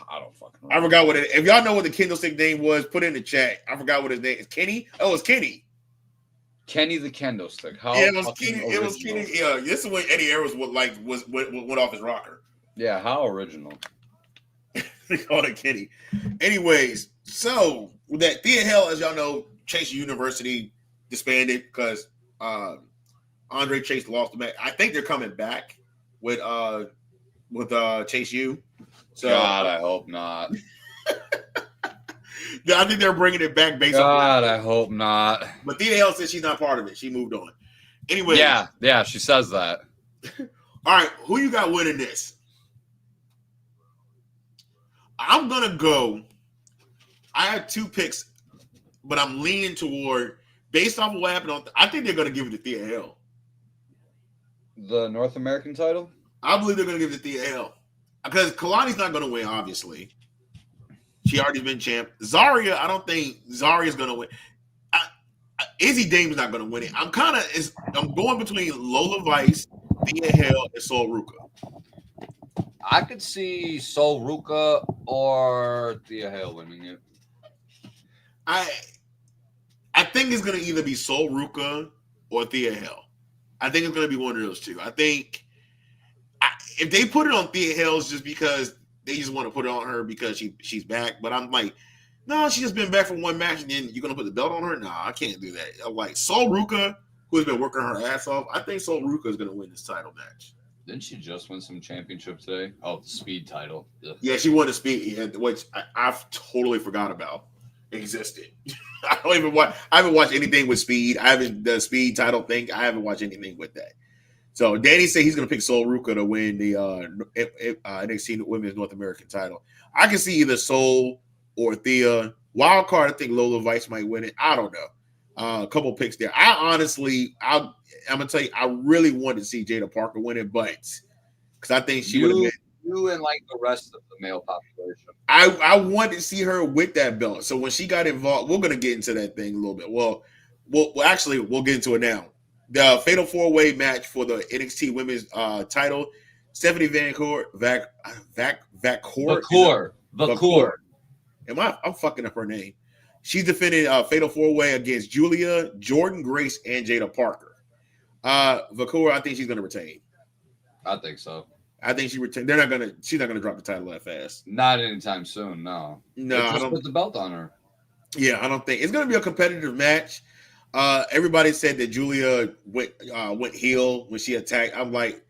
I don't fucking remember. I forgot what it. If y'all know what the Candlestick name was, put it in the chat. I forgot what his name is. Kenny? Oh, it's Kenny. Kenny the Candlestick. How yeah, it was Kenny. Original. It was Kenny. Yeah, this is when Eddie Edwards went off his rocker. Yeah, how original. They called it Kenny. Anyways, so with that, Thea Hale, as y'all know, Chase University disbanded because Andre Chase lost the match. I think they're coming back with Chase U. So God, I hope not. I think they're bringing it back based on I hope not. But Thea Hale said she's not part of it. She moved on. Anyway. Yeah, she says that. All right, who you got winning this? I'm going to go. I have two picks, but I'm leaning toward, based off of what happened, I think they're going to give it to Thea Hale. The North American title? I believe they're going to give it to Thea Hale. Because Kalani's not going to win, obviously. She already been champ. Zarya, I don't think Zarya's going to win. Izzy Dame's not going to win it. I'm going between Lola Vice, Thea Hale, and Sol Ruka. I could see Sol Ruka or Thea Hale winning it. I think it's going to either be Sol Ruka or Thea Hale. I think it's going to be one of those two. I think if they put it on Thea Hale, it's just because they just want to put it on her because she's back. But I'm like, no, she just been back for one match and then you're going to put the belt on her? No, I can't do that. I'm like, Sol Ruka, who has been working her ass off, I think Sol Ruka is going to win this title match. Didn't she just win some championship today? Oh, the speed title. Ugh. Yeah, she won the speed, which I've totally forgot about existed. I haven't watched anything with speed. The speed title thing. I haven't watched anything with that. So Danny said he's going to pick Sol Ruka to win the NXT Women's North American title. I can see either Sol or Thea. Wild card, I think Lola Vice might win it. I don't know. A couple picks there. I'm gonna tell you, I really wanted to see Jada Parker win it, but because I think she would have been. You and like the rest of the male population. I wanted to see her with that belt. So when she got involved, we're gonna get into that thing a little bit. Well, we'll get into it now. The Fatal 4-Way match for the NXT Women's title. Stephanie Vacour. I'm fucking up her name. She's defending Fatal 4-Way against Julia, Jordan Grace, and Jada Parker. Vacour, I think she's gonna retain. I think so. I think she's not gonna drop the title that fast. Not anytime soon, no. No, just put the belt on her. Yeah, I don't think it's gonna be a competitive match. Everybody said that Julia went heel when she attacked. I'm like,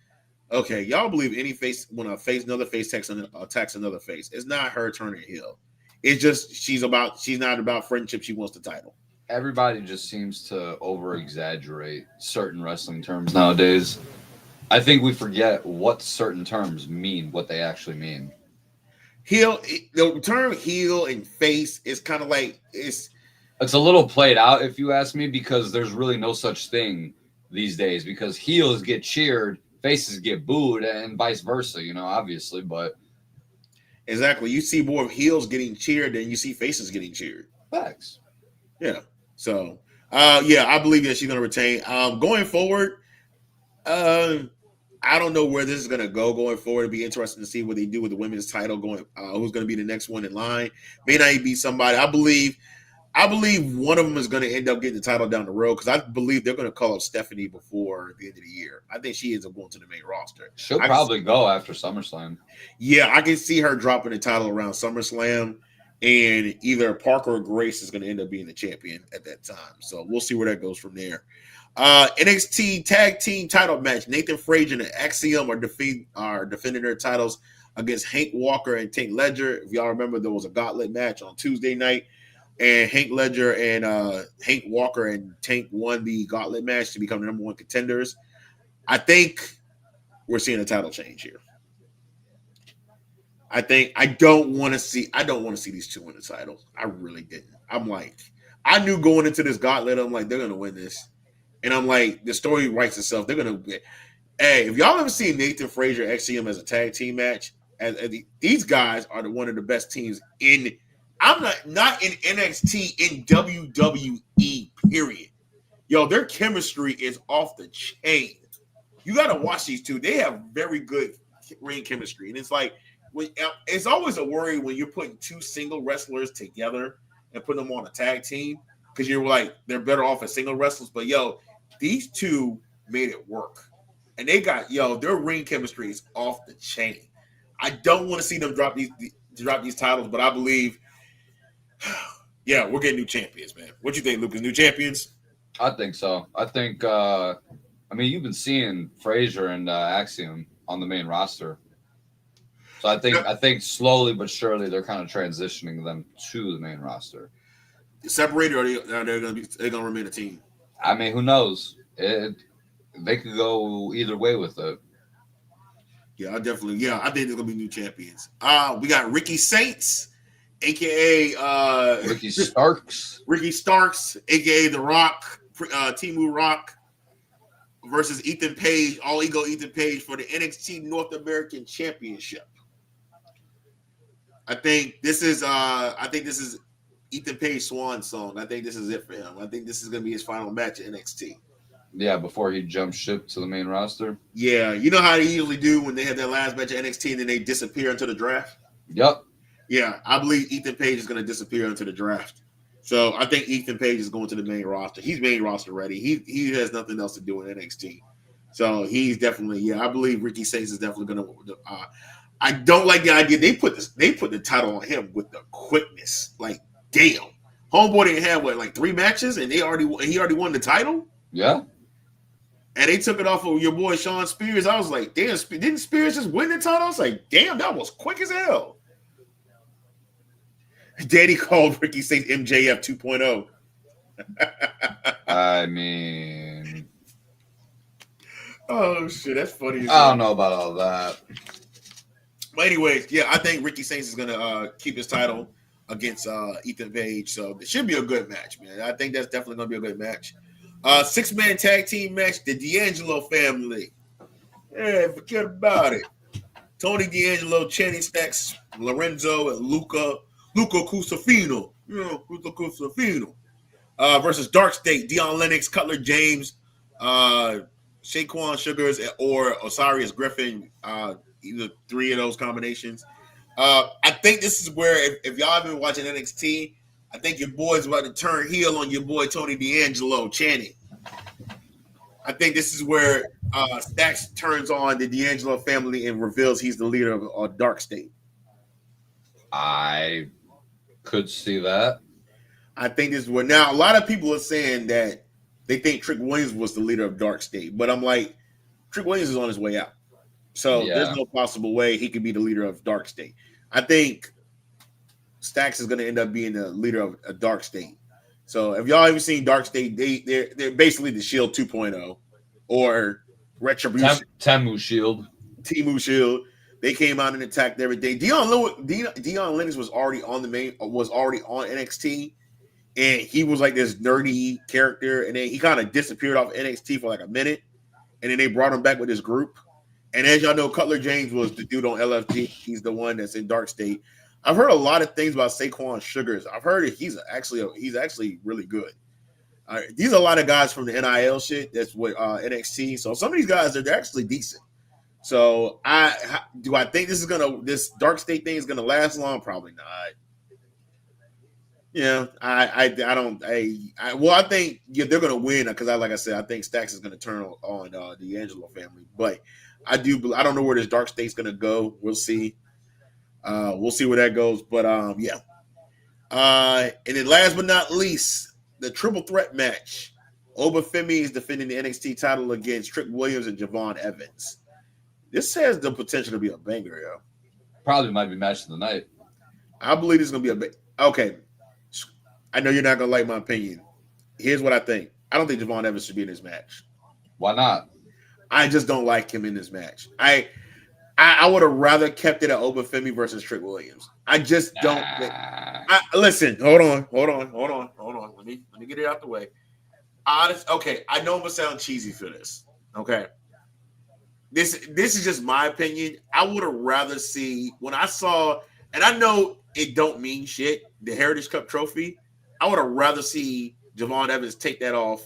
okay, y'all believe any face when a face another face attacks another face. It's not her turning heel. It's just she's not about friendship. She wants the title. Everybody just seems to over exaggerate certain wrestling terms nowadays. I think we forget what certain terms mean, what they actually mean. Heel, the term heel and face is kind of like it's a little played out, if you ask me, because there's really no such thing these days. Because heels get cheered, faces get booed, and vice versa. Obviously, but exactly, you see more of heels getting cheered than you see faces getting cheered. Facts. Yeah. So, I believe that she's going to retain. Going forward, I don't know where this is going to go going forward. It'll be interesting to see what they do with the women's title going. Who's going to be the next one in line? May not be somebody. I I believe one of them is going to end up getting the title down the road because I believe they're going to call up Stephanie before the end of the year. I think she ends up going to the main roster. She'll probably go after SummerSlam. Yeah, I can see her dropping the title around SummerSlam, and either Parker or Grace is going to end up being the champion at that time. So we'll see where that goes from there. NXT Tag Team title match. Nathan Frazier and Axiom are defending their titles against Hank Walker and Tank Ledger. If y'all remember, there was a gauntlet match on Tuesday night, and Hank Ledger and Hank Walker and Tank won the gauntlet match to become the number one contenders. I think we're seeing a title change here. I don't want to see these two win the title. I really didn't. I knew going into this gauntlet, I'm like, they're gonna win this. And I'm like, the story writes itself. They're gonna win. Hey, if y'all ever seen Nathan Frazier XCM as a tag team match, these guys are one of the best teams in. I'm not in NXT, in WWE. Period. Yo, their chemistry is off the chain. You got to watch these two. They have very good ring chemistry, and it's like it's always a worry when you're putting two single wrestlers together and putting them on a tag team because you're like they're better off as single wrestlers. But yo, these two made it work. And they got, their ring chemistry is off the chain. I don't want to see them drop these titles, but I believe, we're getting new champions, man. What you think, Lucas? New champions? I think so. I think, you've been seeing Frazier and Axiom on the main roster. So I think slowly but surely they're kind of transitioning them to the main roster. Separated, or they're going to remain a team? I mean, who knows? They could go either way with it. Yeah, I think there's gonna be new champions. We got Ricky Saints, aka Ricky Starks. Ricky Starks, aka The Rock, Timu Rock, versus Ethan Page, All Ego Ethan Page for the NXT North American Championship. I think this is Ethan Page's swan song. I think this is it for him. I think this is gonna be his final match at NXT. Yeah, before he jumps ship to the main roster. Yeah, you know how they usually do when they have their last match at NXT and then they disappear into the draft? Yep. Yeah, I believe Ethan Page is going to disappear into the draft. So I think Ethan Page is going to the main roster. He's main roster ready. He has nothing else to do in NXT. So he's definitely, I believe Ricky Saints is definitely going to. I don't like the idea. They put the title on him with the quickness. Like, damn. Homeboy didn't have, 3 matches and he already won the title? Yeah. And they took it off of your boy Sean Spears. I was like, damn, didn't Spears just win the title? I was like, damn, that was quick as hell. Daddy called Ricky Saints MJF 2.0. I mean. Oh, shit, that's funny. I don't know about all that. But anyways, I think Ricky Saints is going to keep his title against Ethan Page. So it should be a good match, man. I think that's definitely going to be a good match. 6-man tag team match, the D'Angelo family. Yeah, forget about it. Tony D'Angelo, Channing Stacks, Lorenzo, and Luca Cusafino. Luca Cusafino. Versus Dark State, Dion Lennox, Cutler James, Shaquan Sugars, or Osiris Griffin. Either 3 of those combinations. I think this is where, if y'all have been watching NXT, I think your boy's about to turn heel on your boy Tony D'Angelo, Channing. I think this is where Stacks turns on the D'Angelo family and reveals he's the leader of Dark State. I could see that. I think this is where, now a lot of people are saying that they think Trick Williams was the leader of Dark State, but I'm like, Trick Williams is on his way out. So there's no possible way he could be the leader of Dark State. I think Stacks is going to end up being the leader of a Dark State. So if y'all ever seen Dark State, they're basically the Shield 2.0 or Retribution. Temu Shield. Temu Shield. They came out and attacked everything. Dion Lennox was already on NXT, and he was like this nerdy character, and then he kind of disappeared off NXT for like a minute, and then they brought him back with this group. And as y'all know, Cutler James was the dude on LFG. He's the one that's in Dark State. I've heard a lot of things about Shaquan Sugars. I've heard that he's actually really good. These are a lot of guys from the NIL shit that's with NXT. So some of these guys they're actually decent. So I think this Dark State thing is gonna last long? Probably not. Yeah, I think they're gonna win because like I said, I think Stacks is gonna turn on the Angelo family, but I don't know where this Dark State's gonna go. We'll see. We'll see where that goes. But yeah. And then last but not least, the triple threat match. Obafemi is defending the NXT title against Trick Williams and Javon Evans. This has the potential to be a banger, yo. Probably might be match of the night. I believe it's gonna be okay. I know you're not gonna like my opinion. Here's what I think. I don't think Javon Evans should be in this match. Why not? I just don't like him in this match. I would have rather kept it at Obafemi versus Trick Williams. I just don't. Listen, hold on. Let me get it out the way. Okay, I know I'm gonna sound cheesy for this. Okay, this is just my opinion. I would have rather see when I saw, and I know it don't mean shit. The Heritage Cup trophy. I would have rather see Javon Evans take that off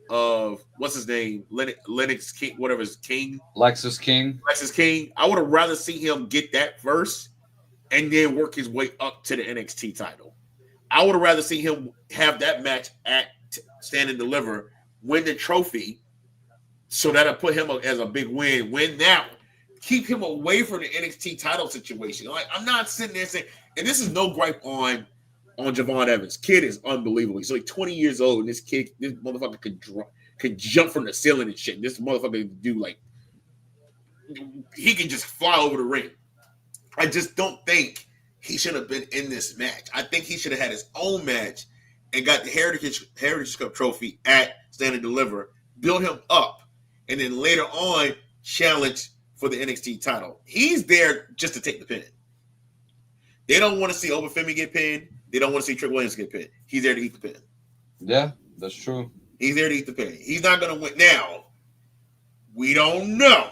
of what's his name, Lennox King, whatever his King, Lexus King. I would have rather see him get that first, and then work his way up to the NXT title. I would have rather see him have that match at Stand and Deliver, win the trophy, so that'll put him as a big win. Win now, keep him away from the NXT title situation. Like I'm not sitting there saying, and this is no gripe on Javon Evans. Kid is unbelievable. He's like 20 years old, and this motherfucker could jump from the ceiling and shit. This motherfucker could do like he can just fly over the ring. I just don't think he should have been in this match. I think he should have had his own match and got the Heritage Cup trophy at Stand and Deliver, build him up, and then later on challenge for the NXT title. He's there just to take the pin. They don't want to see Obafemi get pinned. They don't want to see Trick Williams get pinned. He's there to eat the pin. Yeah, that's true. He's there to eat the pin. He's not going to win. Now, we don't know.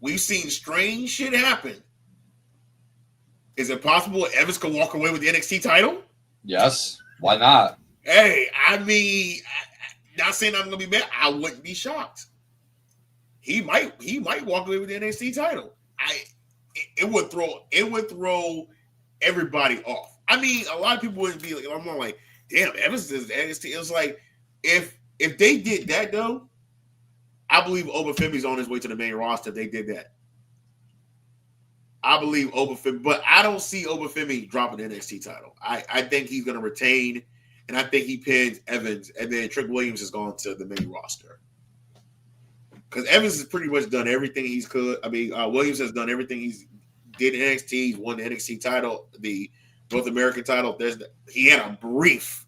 We've seen strange shit happen. Is it possible Evans could walk away with the NXT title? Yes. Why not? Hey, I mean, not saying I'm going to be mad. I wouldn't be shocked. He might walk away with the NXT title. It would throw everybody off. I mean, a lot of people wouldn't be like, I'm not like, damn, Evans does the NXT. It was like, if they did that though, I believe Obafemi's on his way to the main roster if they did that. I believe Obafemi, but I don't see Obafemi dropping the NXT title. I think he's going to retain, and I think he pins Evans, and then Trick Williams is going to the main roster. Because Evans has pretty much done everything he's could. I mean, Williams has done everything he's did in NXT. He's won the NXT title, the North American title. He had a brief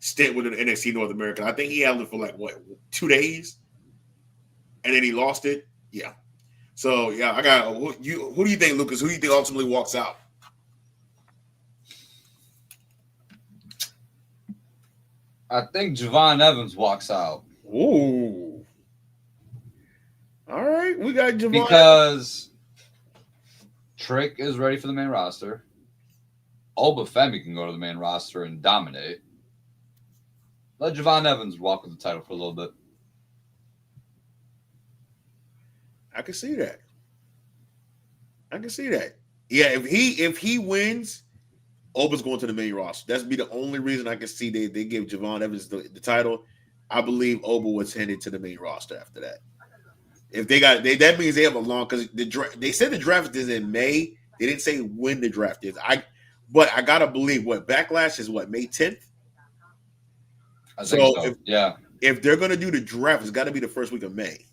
stint with the NXT North American. I think he held it for like 2 days, and then he lost it. Yeah. So yeah, I got who do you think, Lucas? Who do you think ultimately walks out? I think Javon Evans walks out. Ooh. All right, we got Javon because Trick is ready for the main roster. Obafemi can go to the main roster and dominate. Let Javon Evans walk with the title for a little bit. I can see that. Yeah, if he wins, Oba's going to the main roster. That's be the only reason I can see they give Javon Evans the title. I believe Oba was headed to the main roster after that. If that means they have a long, because they said the draft is in May. They didn't say when the draft is. But I gotta believe Backlash is May 10th. I think so. If they're gonna do the draft, it's got to be the first week of May.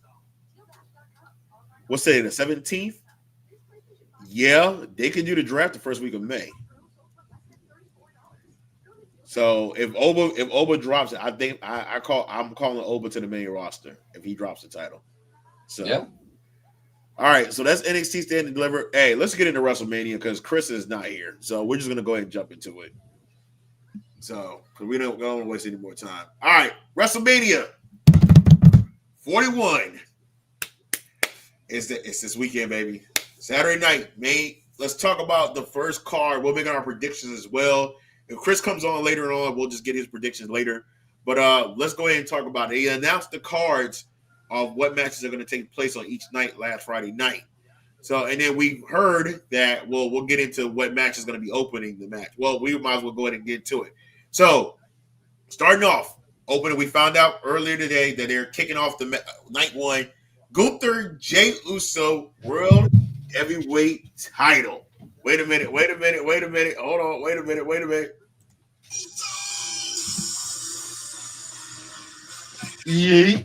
What's say the 17th? Yeah, they can do the draft the first week of May. So if Oba drops it, I think I'm calling Oba to the main roster if he drops the title. So yeah. All right, so that's NXT Stand and Deliver. Hey, let's get into WrestleMania because Chris is not here. So we're just gonna go ahead and jump into it. So because we don't want to waste any more time. All right, WrestleMania 41. It's this weekend, baby. Saturday night, May. Let's talk about the first card. We'll make our predictions as well. If Chris comes on later on, we'll just get his predictions later. But let's go ahead and talk about it. He announced the cards of what matches are going to take place on each night last Friday night. So, and then we heard that, we'll get into what match is going to be opening the match. Well, we might as well go ahead and get into it. So, starting off, opening, we found out earlier today that they're kicking off the night one. Gunther Jay Uso World Heavyweight Title. Wait a minute. Hold on. Wait a minute. Yeah.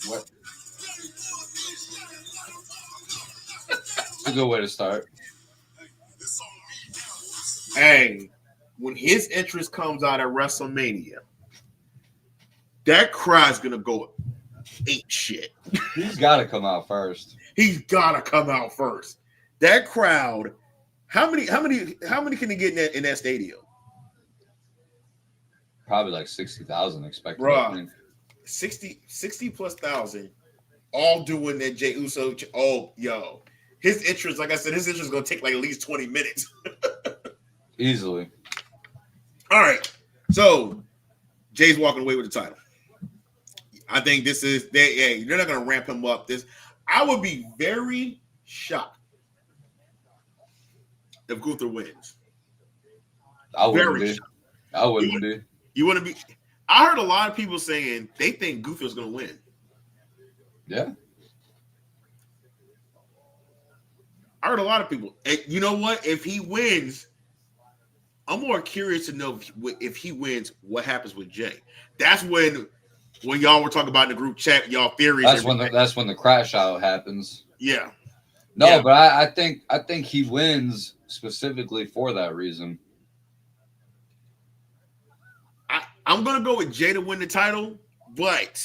What? It's a good way to start. Hey, when his entrance comes out at WrestleMania, that crowd's gonna go ape shit. He's got to come out first. He's gotta come out first. That crowd, how many can they get in that stadium? Probably like 60,000 expected. Bruh, 60 plus thousand, all doing that Jey Uso. Oh, yo. His entrance, like I said, his entrance is going to take like at least 20 minutes. Easily. All right. So, Jay's walking away with the title. I think this is, they're not going to ramp him up. I would be very shocked if Gunther wins. I wouldn't be. I wouldn't be. You want to be? I heard a lot of people saying they think Gunther's going to win. Yeah. I heard a lot of people. And you know what? If he wins, I'm more curious to know if he wins, what happens with Jay. That's when y'all were talking about in the group chat, y'all theories. That's when the crash out happens. Yeah. No, yeah. But I think he wins specifically for that reason. I'm gonna go with Jay to win the title, but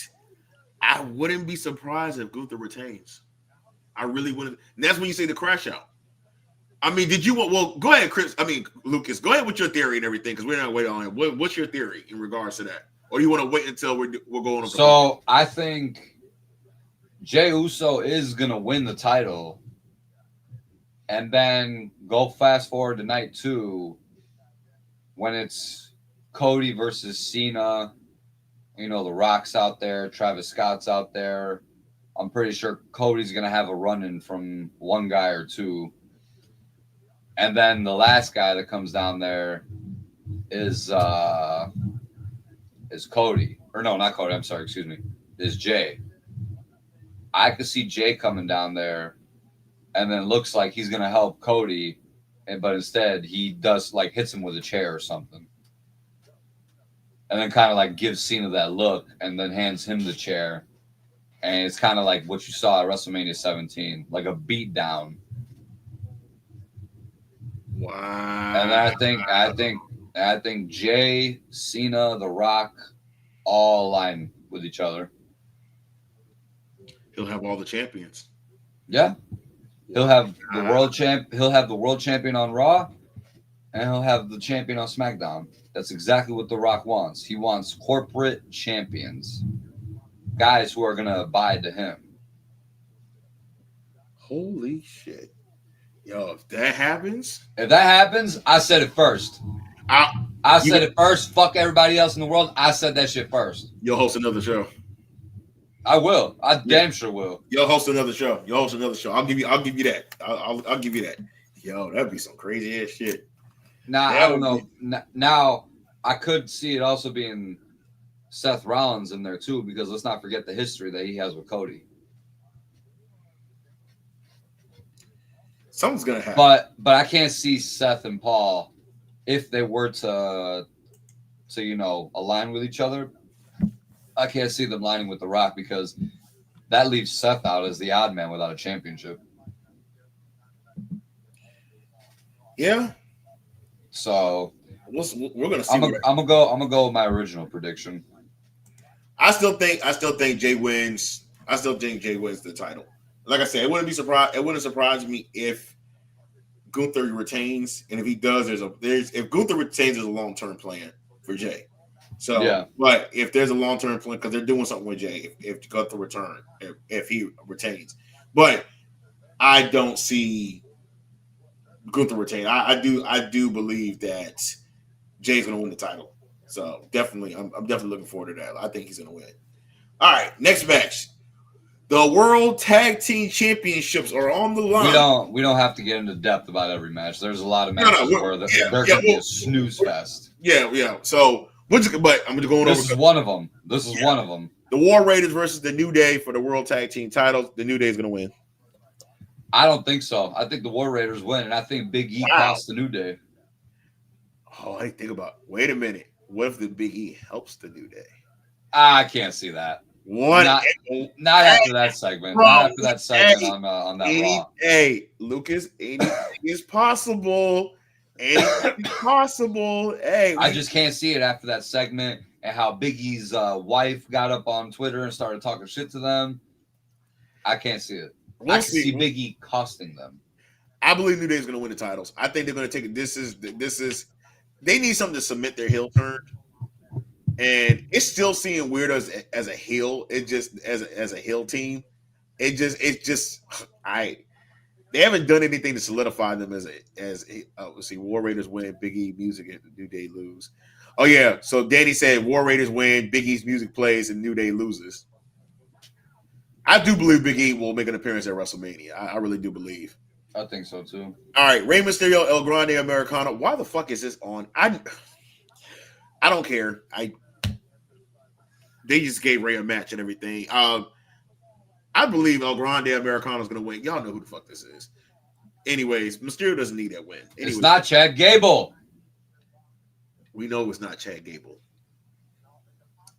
I wouldn't be surprised if Gunther retains. I really wouldn't. And that's when you say the crash out. I mean, did you want? Well, go ahead, Chris. I mean, Lucas, go ahead with your theory and everything because we're not waiting on it. What's your theory in regards to that? Or do you want to wait until we're going on? So I think Jey Uso is gonna win the title, and then go fast forward to night 2 when it's Cody versus Cena. You know, The Rock's out there, Travis Scott's out there. I'm pretty sure Cody's gonna have a run-in from one guy or two. And then the last guy that comes down there is Cody. Or no, not Cody, I'm sorry, excuse me. Is Jay. I could see Jay coming down there and then looks like he's gonna help Cody, but instead he does like hits him with a chair or something. And then kind of like gives Cena that look and then hands him the chair. And it's kind of like what you saw at WrestleMania 17, like a beat down. Wow. And I think Jay, Cena, The Rock, all align with each other. He'll have all the champions. Yeah. He'll have the world champ. He'll have the world champion on Raw, and he'll have the champion on SmackDown. That's exactly what The Rock wants. He wants corporate champions, guys who are gonna abide to him. Holy shit. Yo, if that happens, I said it first. I said it first. Fuck everybody else in the world. I said that shit first. You'll host another show. I will. I damn sure will. You'll host another show. I'll give you that. I'll give you that. Yo, that'd be some crazy ass shit. Now I don't know. Now I could see it also being Seth Rollins in there too, because let's not forget the history that he has with Cody. Something's gonna happen. But I can't see Seth and Paul if they were to align with each other. I can't see them lining with The Rock because that leaves Seth out as the odd man without a championship. Yeah. So we're gonna see. I'm gonna go with my original prediction. I still think Jay wins. I still think Jay wins the title. Like I said, it wouldn't surprise me if Gunther retains, and if he does, if Gunther retains, there's a long-term plan for Jay. So, yeah. But if there's a long-term plan, because they're doing something with Jay, if Gunther return, if he retains, but I don't see Gunther retain. I do believe that Jay's going to win the title. So definitely, I'm definitely looking forward to that. I think he's going to win. All right, next match. The World Tag Team Championships are on the line. We don't have to get into depth about every match. There's a lot of matches where they're going to be a snooze fest. Yeah. So, but I'm going to go on over. This is one of them. One of them. The War Raiders versus the New Day for the World Tag Team titles. The New Day is going to win. I don't think so. I think the War Raiders win, and I think Big E costs the New Day. Oh, I think about. Wait a minute. What if the Big E helps the New Day? I can't see that. Not after that segment. Bro, not after that segment on that Raw. Hey, Lucas, anything is possible. Anything is possible. Hey, I just can't see it after that segment and how Big E's wife got up on Twitter and started talking shit to them. I can't see it. I can see Big E costing them. I believe New Day is going to win the titles. I think they're going to take it. This is. They need something to cement their heel turn. And it's still seeing weird as a heel. It just as a heel team. They haven't done anything to solidify them as let's see, War Raiders win, Big E music, and New Day lose. Oh yeah, so Danny said War Raiders win, Big E's music plays, and New Day loses. I do believe Big E will make an appearance at WrestleMania. I really do believe. I think so too. All right, Rey Mysterio, El Grande Americano. Why the fuck is this on? I don't care. They just gave Ray a match and everything. I believe El Grande Americano is going to win. Y'all know who the fuck this is. Anyways, Mysterio doesn't need that win. Anyways, it's not Chad Gable. We know it's not Chad Gable.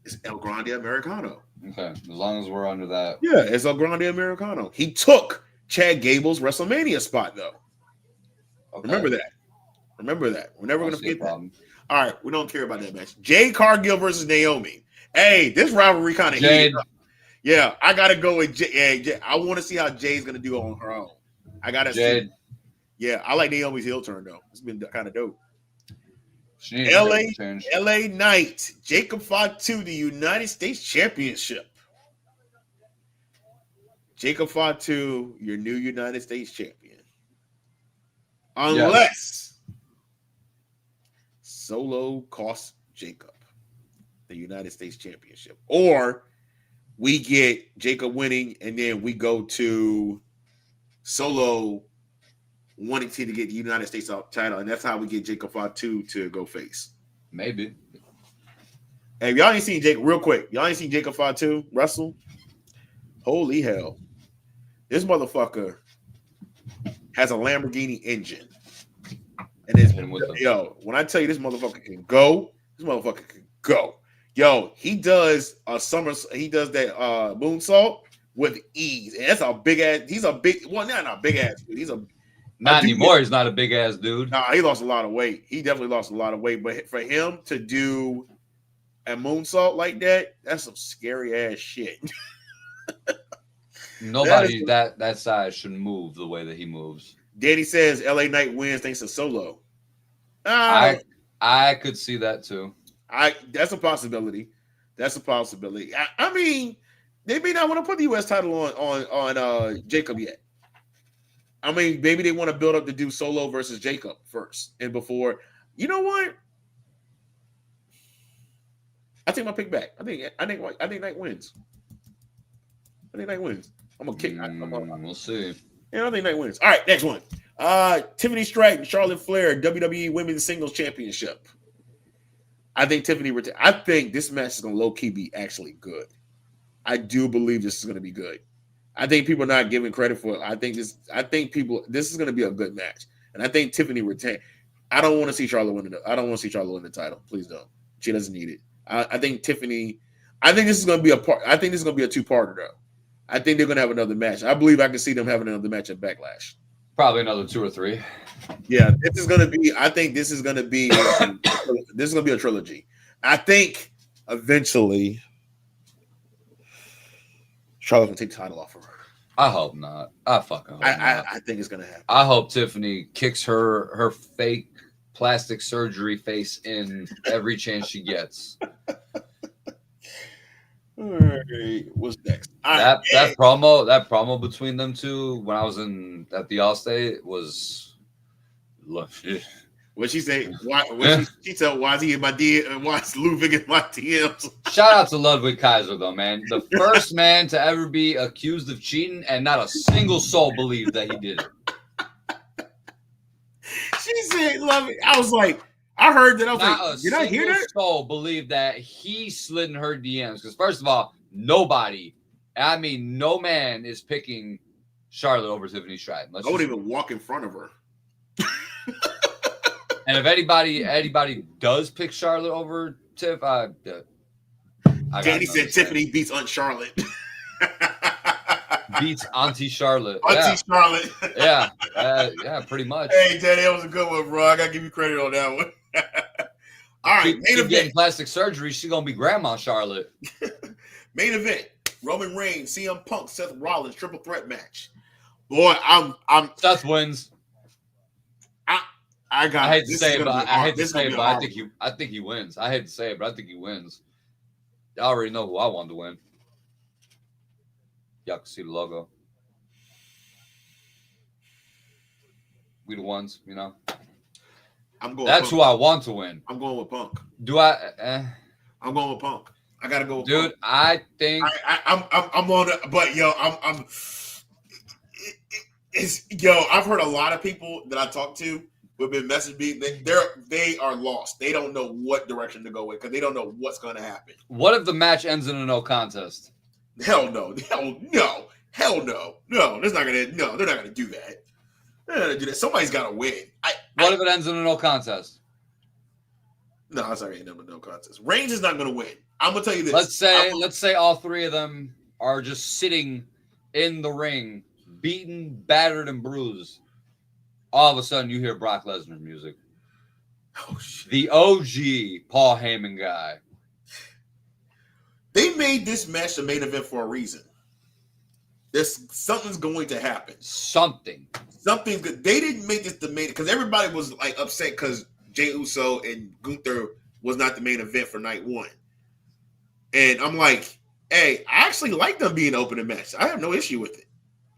It's El Grande Americano. Okay, as long as we're under that. Yeah, it's El Grande Americano. He took Chad Gable's WrestleMania spot, though. Okay. Remember that. We're never going to forget that. All right, we don't care about that match. Jade Cargill versus Naomi. Hey, this rivalry kind of heated up. Yeah, I got to go with Jade. I want to see how Jade's going to do on her own. I got to see. Yeah, I like Naomi's heel turn, though. It's been kind of dope. LA Knight, Jacob Fatu, the United States Championship. Jacob Fatu, your new United States champion. Unless Solo costs Jacob the United States Championship. Or we get Jacob winning and then we go to Solo wanting to get the United States title, and that's how we get Jacob Fatu to go face. Maybe. Hey, y'all ain't seen Jacob real quick. Y'all ain't seen Jacob Fatu wrestle? Holy hell. This motherfucker has a Lamborghini engine. And it's, when I tell you this motherfucker can go, Yo, he does that moonsault with ease. And that's a big ass. He's a big, well, not a big ass dude. He's not anymore. He's not a big ass dude. Nah, he lost a lot of weight. He definitely lost a lot of weight. But for him to do a moonsault like that, that's some scary ass shit. Nobody that size should move the way that he moves. Danny says LA Knight wins thanks to Solo. I could see that too. That's a possibility. I mean, they may not want to put the U.S. title on Jacob yet. I mean, maybe they want to build up to do Solo versus Jacob first, and before. You know what? I take my pick back. I think Knight wins. I'm gonna kick. We'll see. Yeah, I think Knight wins. All right, next one. Tiffany Stratton, Charlotte Flair, WWE Women's Singles Championship. I think I think this match is gonna low key be actually good. I do believe this is gonna be good. I think people are not giving credit for it. This is gonna be a good match, and I think Tiffany retain. I don't want to see Charlotte win the title. Please don't. She doesn't need it. I think Tiffany. I think this is gonna be a part. I think this is gonna be a two-parter though. I think they're gonna have another match. I believe I can see them having another match at Backlash. Probably another 2 or 3. Yeah, this is gonna be. I think this is gonna be. This is gonna be a trilogy. I think eventually Charlotte's gonna take the title off of her. I hope not. I fucking hope not. I think it's gonna happen. I hope Tiffany kicks her fake plastic surgery face in every chance she gets. All right, what's next? That promo between them two when I was at the Allstate was What she say? Why? She tell why is he in my DM? Why is Ludwig in my DMs? Shout out to Ludwig Kaiser though, man. The first man to ever be accused of cheating, and not a single soul believed that he did it. She said, "Love it." I was like, I heard that. I was Not like, a did I hear single that? soul believed that he slid in her DMs. Because first of all, nobody, I mean, no man is picking Charlotte over Tiffany Stratton. I wouldn't even walk in front of her. And if anybody does pick Charlotte over Tiff, Danny said Tiffany beats Aunt Charlotte. Beats Auntie Charlotte. Auntie Charlotte. Yeah, pretty much. Hey, Danny, that was a good one, bro. I gotta give you credit on that one. All right, main event. Getting plastic surgery. She's gonna be Grandma Charlotte. Main event: Roman Reigns, CM Punk, Seth Rollins triple threat match. Boy, I'm. Seth wins. I hate to say it, but I think he wins. I hate to say it, but I think he wins. I already know who I want to win. Y'all can see the logo. We the ones, you know. I'm going. That's who I want to win. I'm going with Punk. Do I? I'm going with Punk. I gotta go with Dude, Punk. I think I'm on it, but yo, I've heard a lot of people that I talk to who've been messaging me. They are lost. They don't know what direction to go with because they don't know what's going to happen. What if the match ends in a no contest? Hell no. Hell no. No, they're not gonna do that. They're not gonna do that. Somebody's gotta win. What if it ends in a no contest? No, it's already no contest. Reigns is not gonna win. I'm gonna tell you this. Let's say all three of them are just sitting in the ring, beaten, battered, and bruised. All of a sudden, you hear Brock Lesnar music. Oh shit! The OG Paul Heyman guy. They made this match the main event for a reason. Something's going to happen. Something's good. They didn't make this the main because everybody was like upset because Jey Uso and Gunther was not the main event for night one. And I'm like, hey, I actually like them being opening match. I have no issue with it.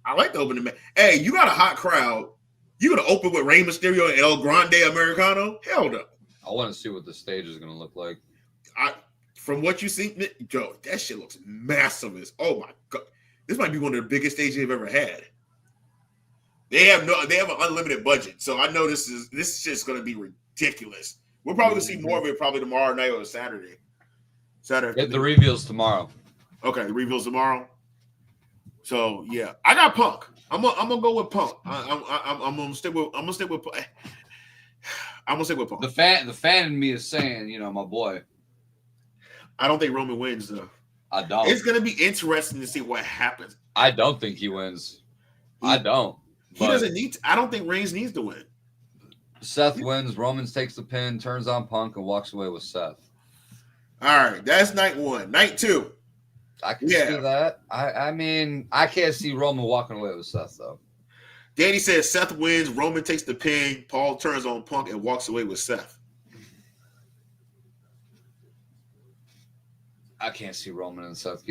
I like the opening match. Hey, you got a hot crowd. You gonna open with Rey Mysterio and El Grande Americano? Hell no. I want to see what the stage is gonna look like. From what you see, Joe, that shit looks massive. Oh my god, this might be one of the biggest stages they've ever had. They have an unlimited budget, so I know this is just gonna be ridiculous. We're probably gonna see more of it probably tomorrow night or Saturday. Get the reveals tomorrow. Okay, the reveals tomorrow. So yeah, I got Punk. I'm gonna go with Punk. I'm gonna stick with Punk. The fan in me is saying, you know, my boy. I don't think Roman wins though. I don't. It's gonna be interesting to see what happens. I don't think he wins. I don't. He doesn't need to. I don't think Reigns needs to win. Seth wins. Roman takes the pin, turns on Punk, and walks away with Seth. All right, that's night one. Night two. I can see that. I mean, I can't see Roman walking away with Seth though. Danny says Seth wins. Roman takes the pin. Paul turns on Punk and walks away with Seth. I can't see Roman and Seth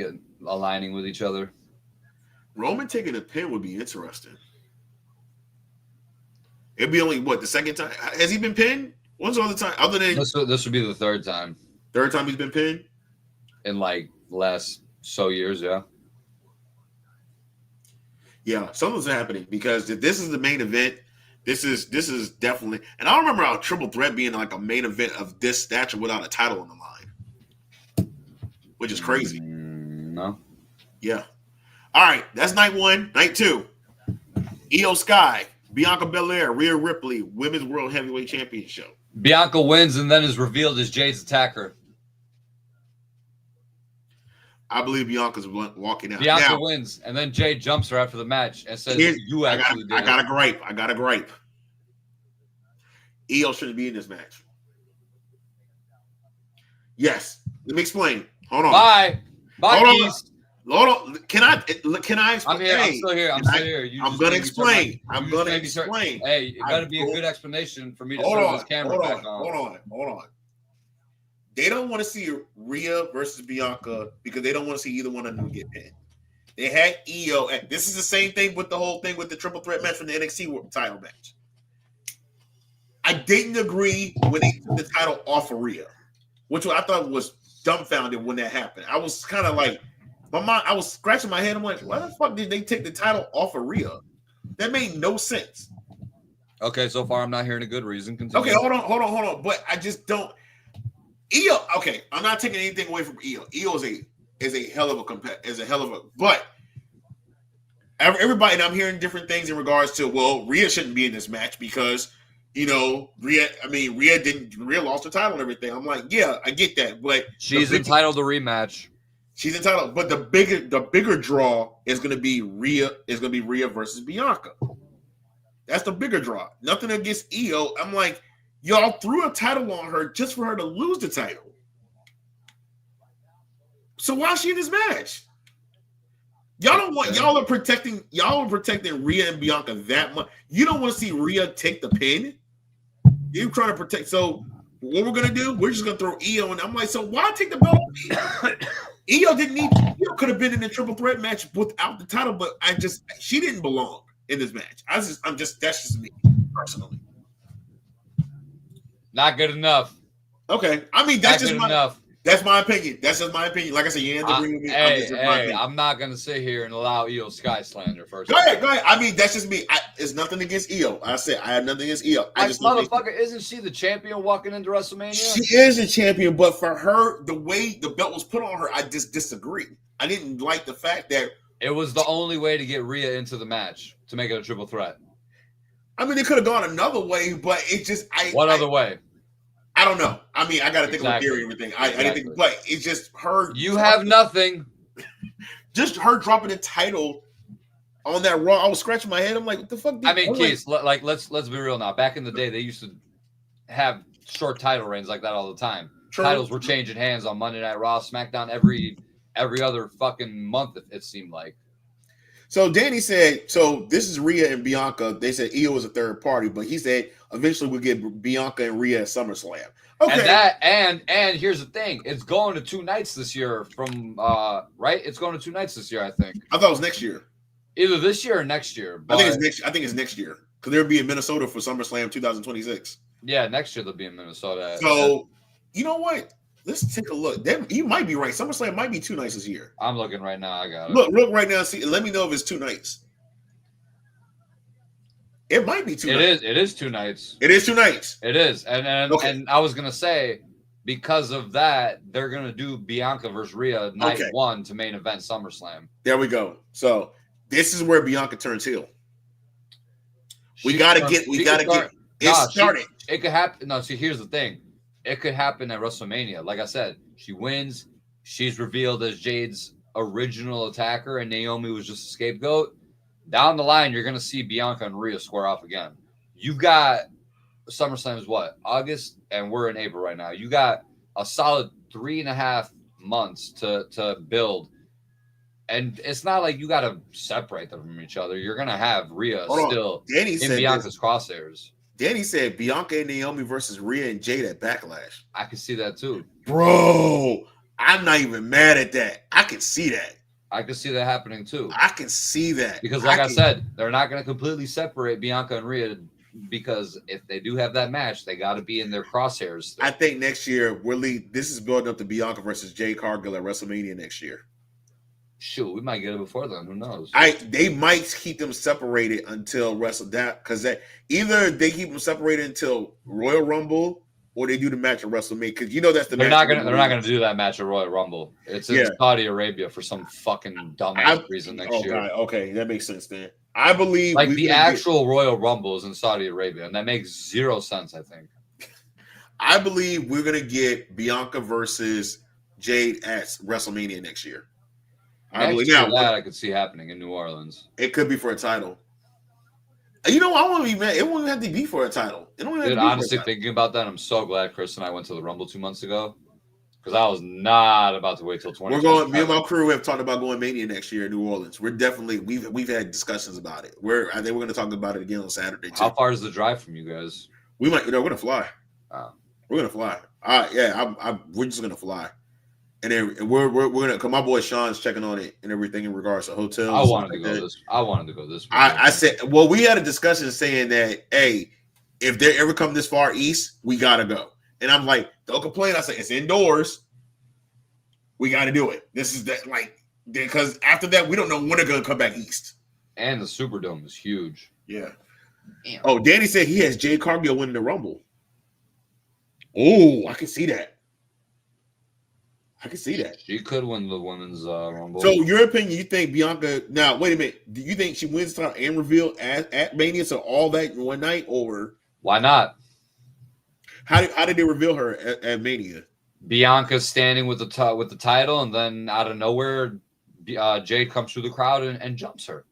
aligning with each other. Roman taking a pin would be interesting. It'd be only the second time? Has he been pinned? When's the other time? Other than this would be the third time. Third time he's been pinned in like last years, yeah. Yeah, something's happening because if this is the main event, this is definitely. And I don't remember a triple threat being like a main event of this stature without a title on the line, which is crazy. No. Yeah. All right, that's night one. Night two. Io Sky, Bianca Belair, Rhea Ripley, Women's World Heavyweight Championship. Bianca wins and then is revealed as Jade's attacker. I believe Bianca's walking out. Bianca wins, and then Jade jumps her after the match and says, "You actually did." I got a gripe. Io shouldn't be in this match. Yes. Let me explain. Hold on. Bye, keys. Hold on. Can I explain? I'm here. I'm still here. I'm gonna explain. Hey, it gotta be a good explanation for me to turn this camera back on. Hold on. They don't want to see Rhea versus Bianca because they don't want to see either one of them get pinned. They had Io. This is the same thing with the whole thing with the triple threat match from the NXT title match. I didn't agree when they took the title off of Rhea, which I thought was dumbfounded when that happened. I was kind of like, my mind, I was scratching my head. I'm like, why the fuck did they take the title off of Rhea? That made no sense. Okay, so far I'm not hearing a good reason. Continue. Okay, hold on. But I just don't. Io, okay, I'm not taking anything away from Io. Io is a hell of a but everybody, and I'm hearing different things in regards to, well, Rhea shouldn't be in this match because, Rhea lost her title and everything. I'm like, yeah, I get that, but she's entitled to rematch. She's entitled, but the bigger draw is going to be Rhea versus Bianca. That's the bigger draw. Nothing against Io. I'm like, y'all threw a title on her just for her to lose the title. So why is she in this match? Y'all are protecting Rhea and Bianca that much. You don't want to see Rhea take the pin. You're trying to protect. So what we're gonna do? We're just gonna throw Io, and I'm like, so why take the belt? Io could have been in a triple threat match without the title, but she didn't belong in this match. That's just me personally. Not good enough. Okay, I mean that's my opinion. That's just my opinion. Like I said, you didn't agree with me. I'm not gonna sit here and allow Io Sky slander first. Go ahead. I mean, that's just me. It's nothing against Io. I said I have nothing against Io. Motherfucker, isn't she the champion walking into WrestleMania? She is a champion, but for her, the way the belt was put on her, I just disagree. I didn't like the fact that it was the only way to get Rhea into the match to make it a triple threat. I mean, it could have gone another way, but it just other way? I don't know. I mean, I got to think of theory and everything. I didn't think, but it's just her. You have nothing. Just her dropping the title on that Raw. I was scratching my head. I'm like, what the fuck? Keith, let's be real now. Back in the day, they used to have short title reigns like that all the time. True. Titles were changing hands on Monday Night Raw, SmackDown every other fucking month. It seemed like. So Danny said, so this is Rhea and Bianca. They said Io was a third party, but he said eventually we'll get Bianca and Rhea at SummerSlam. Okay. And here's the thing. It's going to 2 nights this year right? It's going to 2 nights this year, I think. I thought it was next year. Either this year or next year. I think it's next year. Because they'll be in Minnesota for SummerSlam 2026. Yeah, next year they'll be in Minnesota. So, you know what? Let's take a look. You might be right. SummerSlam might be 2 nights this year. I'm looking right now. I got it. Look right now. See, let me know if it's 2 nights. It might be 2 nights. It is 2 nights. It is 2 nights. It is. And I was gonna say, because of that, they're gonna do Bianca versus Rhea night 1 to main event SummerSlam. There we go. So this is where Bianca turns heel. We gotta get it started. It could happen. No, see, here's the thing. It could happen at WrestleMania. Like I said, she wins. She's revealed as Jade's original attacker, and Naomi was just a scapegoat. Down the line, you're going to see Bianca and Rhea square off again. You got SummerSlam is what? August, and we're in April right now. You got a solid 3.5 months to build. And it's not like you got to separate them from each other. You're going to have Rhea still in Bianca's crosshairs. Danny said Bianca and Naomi versus Rhea and Jade at Backlash. I can see that too. Bro, I'm not even mad at that. I can see that. I can see that happening too. I can see that. Because like I said, they're not going to completely separate Bianca and Rhea because if they do have that match, they got to be in their crosshairs still. I think next year, this is building up to Bianca versus Jade Cargill at WrestleMania next year. Shoot, we might get it before then. Who knows? They might keep them separated until because either they keep them separated until Royal Rumble or they do the match at WrestleMania. Because that's the they're not gonna do that match at Royal Rumble. It's in Saudi Arabia for some fucking dumbass reason next year. God, okay, that makes sense then. I believe the actual Royal Rumble is in Saudi Arabia, and that makes 0 sense. I think. I believe we're gonna get Bianca versus Jade at WrestleMania next year. I could see happening in New Orleans. It could be for a title. I want to be mad. It won't even have to be for a title. It don't even have to be honestly, for a title. Thinking about that, I'm so glad Chris and I went to the Rumble 2 months ago because I was not about to wait till 20. We're going. Me and my crew have talked about going Mania next year in New Orleans. We're definitely we've had discussions about it. I think we're going to talk about it again on Saturday too. How far is the drive from you guys? We might. We're going to fly. Oh. We're going to fly. We're just going to fly. And then we're gonna because my boy Sean's checking on it and everything in regards to hotels. I wanted to go this. I wanted to go this. I said, well, we had a discussion saying that, hey, if they ever come this far east, we gotta go. And I'm like, don't complain. I say it's indoors. We got to do it. This is that because after that, we don't know when they're gonna come back east. And the Superdome is huge. Yeah. Damn. Oh, Danny said he has Jade Cargill winning the Rumble. Oh, I can see that. I can see that. She could win the women's Rumble. So, your opinion, you think Bianca? Now, wait a minute. Do you think she wins the title and reveal at Mania? So all that in one night, or why not? How did they reveal her at Mania? Bianca standing with the title, and then out of nowhere, Jade comes through the crowd and jumps her.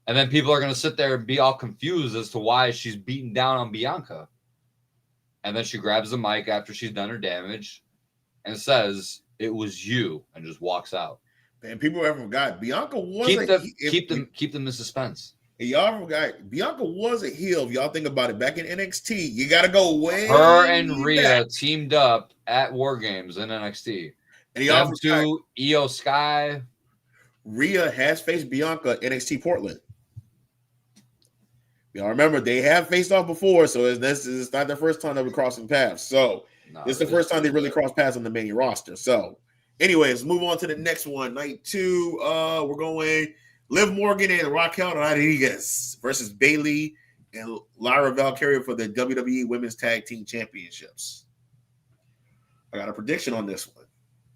And then people are going to sit there and be all confused as to why she's beating down on Bianca. And then she grabs the mic after she's done her damage and says, "It was you," and just walks out. Man, people ever forgot Bianca was keep them in suspense. Y'all forgot Bianca was a heel. If y'all think about it, back in NXT, you got to go way. Her and Rhea teamed up at War Games in NXT. And y'all to Io Sky. Rhea has faced Bianca at NXT Portland. Y'all remember they have faced off before, so this is not the first time they'll be crossing paths. So this is the first time they really crossed paths on the main roster. So, anyways, move on to the next one. Night 2. We're going Liv Morgan and Raquel Rodriguez versus Bayley and Lyra Valkyria for the WWE Women's Tag Team Championships. I got a prediction on this one.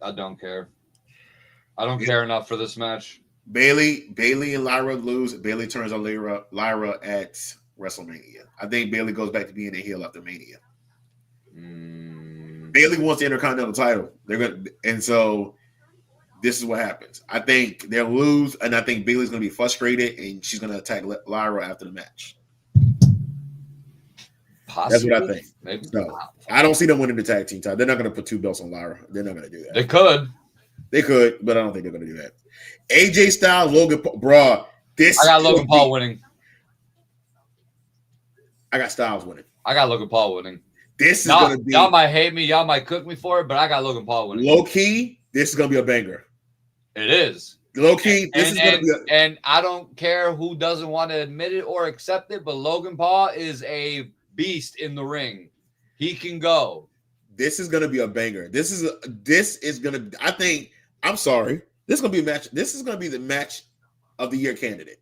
I don't care. I don't care enough for this match. Bayley and Lyra lose. Bayley turns on Lyra at WrestleMania. I think Bayley goes back to being a heel after Mania. Bayley wants the Intercontinental title. And so this is what happens. I think they'll lose, and I think Bayley's going to be frustrated, and she's going to attack Lyra after the match. Possibly. That's what I think. Maybe. So, I don't see them winning the tag team title. They're not going to put 2 belts on Lyra. They're not going to do that. They could, but I don't think they're going to do that. AJ Styles, Logan Paul. Bruh, I got Logan Paul winning. I got Styles winning. I got Logan Paul winning. This is going to be. Y'all might hate me. Y'all might cook me for it, but I got Logan Paul winning. Low key, this is going to be a banger. It is. Low key, this is going to be and I don't care who doesn't want to admit it or accept it, but Logan Paul is a beast in the ring. He can go. This is going to be a banger. This is going to, I think, I'm sorry. This is going to be a match. This is going to be the match of the year candidate.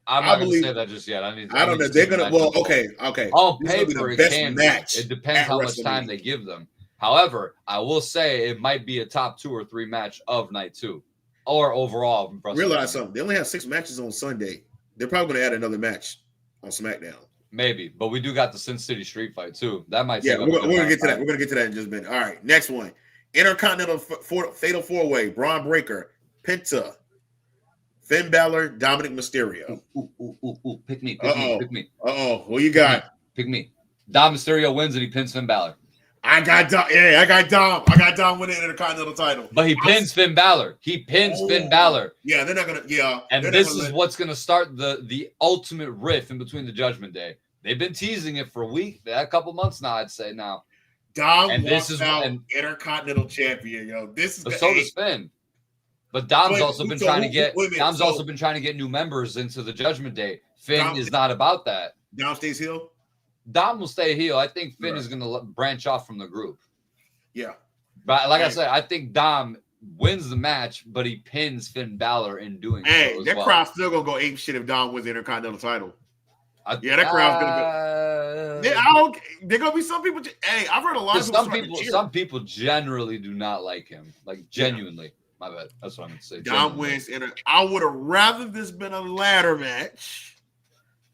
I'm not going to say that just yet. I don't know. They're going to, okay. On paper, it can match. It depends how much time they give them. However, I will say it might be a top 2 or 3 match of night 2 or overall. Realize something. They only have 6 matches on Sunday. They're probably going to add another match on SmackDown. Maybe, but we do got the Sin City Street Fight too. That might. Yeah, we're going to get to that. We're going to get to that in just a minute. All right, next one. Intercontinental Fatal 4-Way. Braun Breaker, Penta, Finn Balor, Dominic Mysterio. Ooh. Pick me. Who you got? Pick me. Dom Mysterio wins and he pins Finn Balor. I got Dom. Yeah, I got Dom. I got Dom winning the Intercontinental title. But he pins Finn Balor. Finn Balor. Yeah, they're not gonna. Yeah, and this is what's gonna start the ultimate riff in between the Judgment Day. They've been teasing it for a couple months now. I'd say now. Dom and this is Intercontinental Champion, yo. This is so does Finn. But Dom's also been trying to get also been trying to get new members into the Judgment Day. Finn is not about that. Dom stays heel. Dom will stay heel. I think Finn is going to branch off from the group. Yeah. But like I said, I think Dom wins the match, but he pins Finn Balor in doing so. That crowd's still going to go ape shit if Dom wins the Intercontinental title. That crowd's going to go. They're going to be some people. Hey, I've heard a lot of people. Some people generally do not like him. Like, genuinely. My bad. That's what I'm going to say. Dom wins. I would have rather this been a ladder match.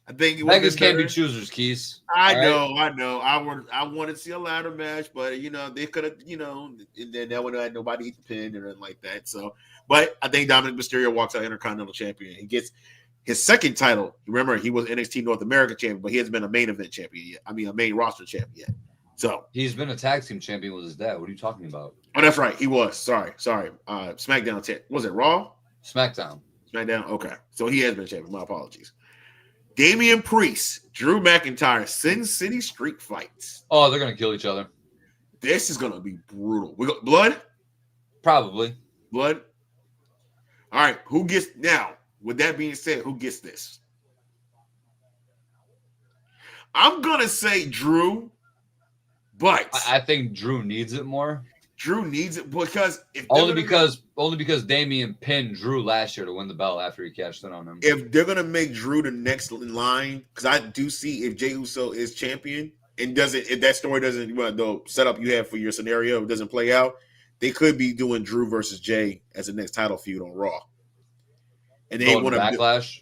I think beggars can't be choosers, Keys. I know. I wanted to see a ladder match, but they could have, and then that would have had nobody eat the pin or anything like that. So, but I think Dominic Mysterio walks out Intercontinental Champion. He gets his second title. Remember, he was NXT North American champion, but he hasn't been a main event champion yet. I mean, a main roster champion yet. So he's been a tag team champion with his dad. What are you talking about? Oh, that's right. He was. Sorry. SmackDown. Was it Raw? SmackDown. Okay. So he has been champion. My apologies. Damian Priest, Drew McIntyre, Sin City Street Fights. Oh, they're going to kill each other. This is going to be brutal. We got blood? Probably. Blood? All right. Who gets now? With that being said, who gets this? I'm gonna say Drew, but I think Drew needs it more. Drew needs it because only because Damian pinned Drew last year to win the belt after he cashed in on him. If they're gonna make Drew the next in line, because I do see if Jey Uso is champion and if that story doesn't the setup you have for your scenario doesn't play out, they could be doing Drew versus Jey as the next title feud on Raw. And they want to Backlash.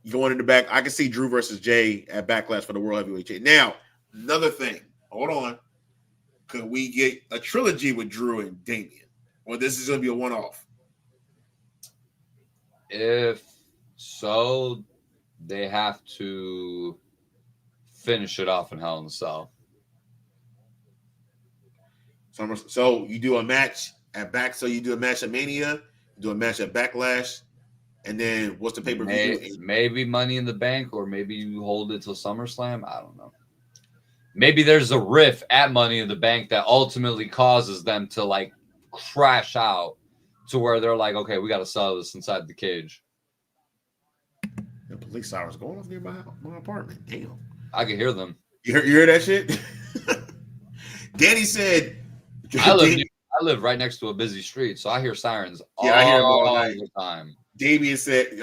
Going in the back. I can see Drew versus Jey at Backlash for the World Heavyweight Championship. Now, another thing. Hold on. Could we get a trilogy with Drew and Damian? Or this is going to be a one-off? If so, they have to finish it off in Hell in the Cell. So you do a match at So you do a match at Mania, you do a match at Backlash, and then what's the pay-per-view? Maybe Money in the Bank, or maybe you hold it till SummerSlam. I don't know. Maybe there's a riff at Money in the Bank that ultimately causes them to like crash out to where they're like, okay, we got to sell this inside the cage. The police sirens going off near my apartment. Damn. I can hear them. You hear that shit? Danny said, I live right next to a busy street, so I hear sirens all the time. Damian said,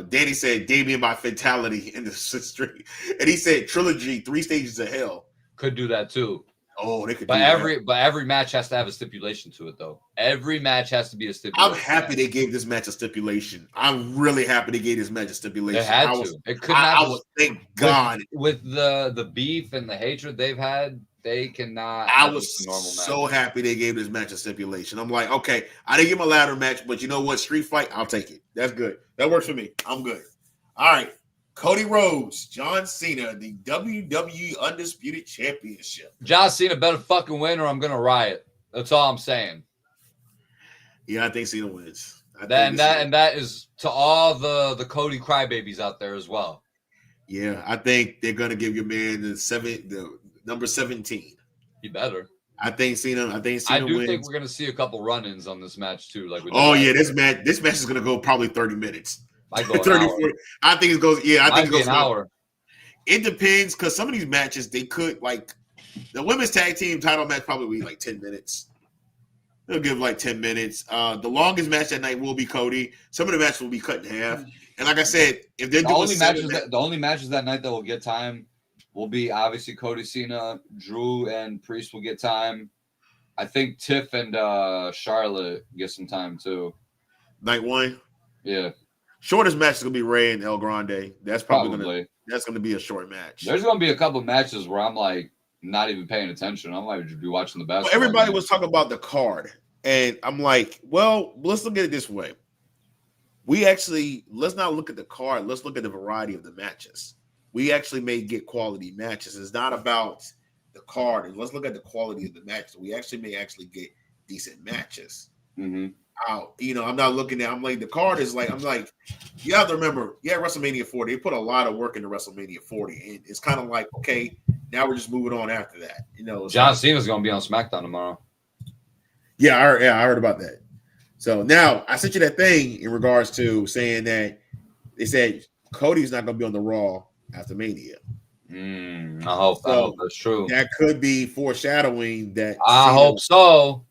Danny said, Damian by fatality in the street. And he said, trilogy, 3 stages of hell. Could do that too. Oh, they could but every match has to have a stipulation to it, though. Every match has to be a stipulation. I'm happy they gave this match a stipulation. I'm really happy they gave this match a stipulation. They had to. It could not. I was, thank God. With the beef and the hatred they've had, they cannot. I was so happy they gave this match a stipulation. I'm like, okay, I didn't get my ladder match, but you know what? Street fight, I'll take it. That's good. That works for me. I'm good. All right. Cody Rhodes, John Cena, the WWE Undisputed Championship. John Cena better fucking win or I'm going to riot. That's all I'm saying. Yeah, I think Cena wins. That is to all the Cody crybabies out there as well. Yeah, I think they're going to give your man the number 17. He better. I think Cena I wins. Think we're going to see a couple run-ins on this match too. This match is going to go probably 30 minutes. I go 30, 40. I think it goes. Yeah, I think it goes an hour. It depends because some of these matches they could like the women's tag team title match probably be like 10 minutes. They'll give like 10 minutes. The longest match that night will be Cody. Some of the matches will be cut in half. And like I said, if they're doing the only matches that night that will get time will be obviously Cody, Cena, Drew, and Priest will get time. I think Tiff and Charlotte get some time too. Night one. Yeah. Shortest match is gonna be Rey and El Grande. That's probably gonna be a short match. There's gonna be a couple of matches where I'm like not even paying attention. I might be watching the basketball. Well, everybody was talking about the card, and I'm like, well, let's look at it this way. Let's not look at the card. Let's look at the variety of the matches. We actually may get quality matches. It's not about the card, and let's look at the quality of the matches. We may actually get decent matches. Mm-hmm. I'm not looking at. I'm like the card is like. I'm like, you have to remember. Yeah, WrestleMania 40. They put a lot of work into WrestleMania 40, and it's kind of like, okay, now we're just moving on after that. John Cena's gonna be on SmackDown tomorrow. Yeah, I heard about that. So now I sent you that thing in regards to saying that they said Cody's not gonna be on the Raw after Mania. I hope that's true. That could be foreshadowing that. I hope so.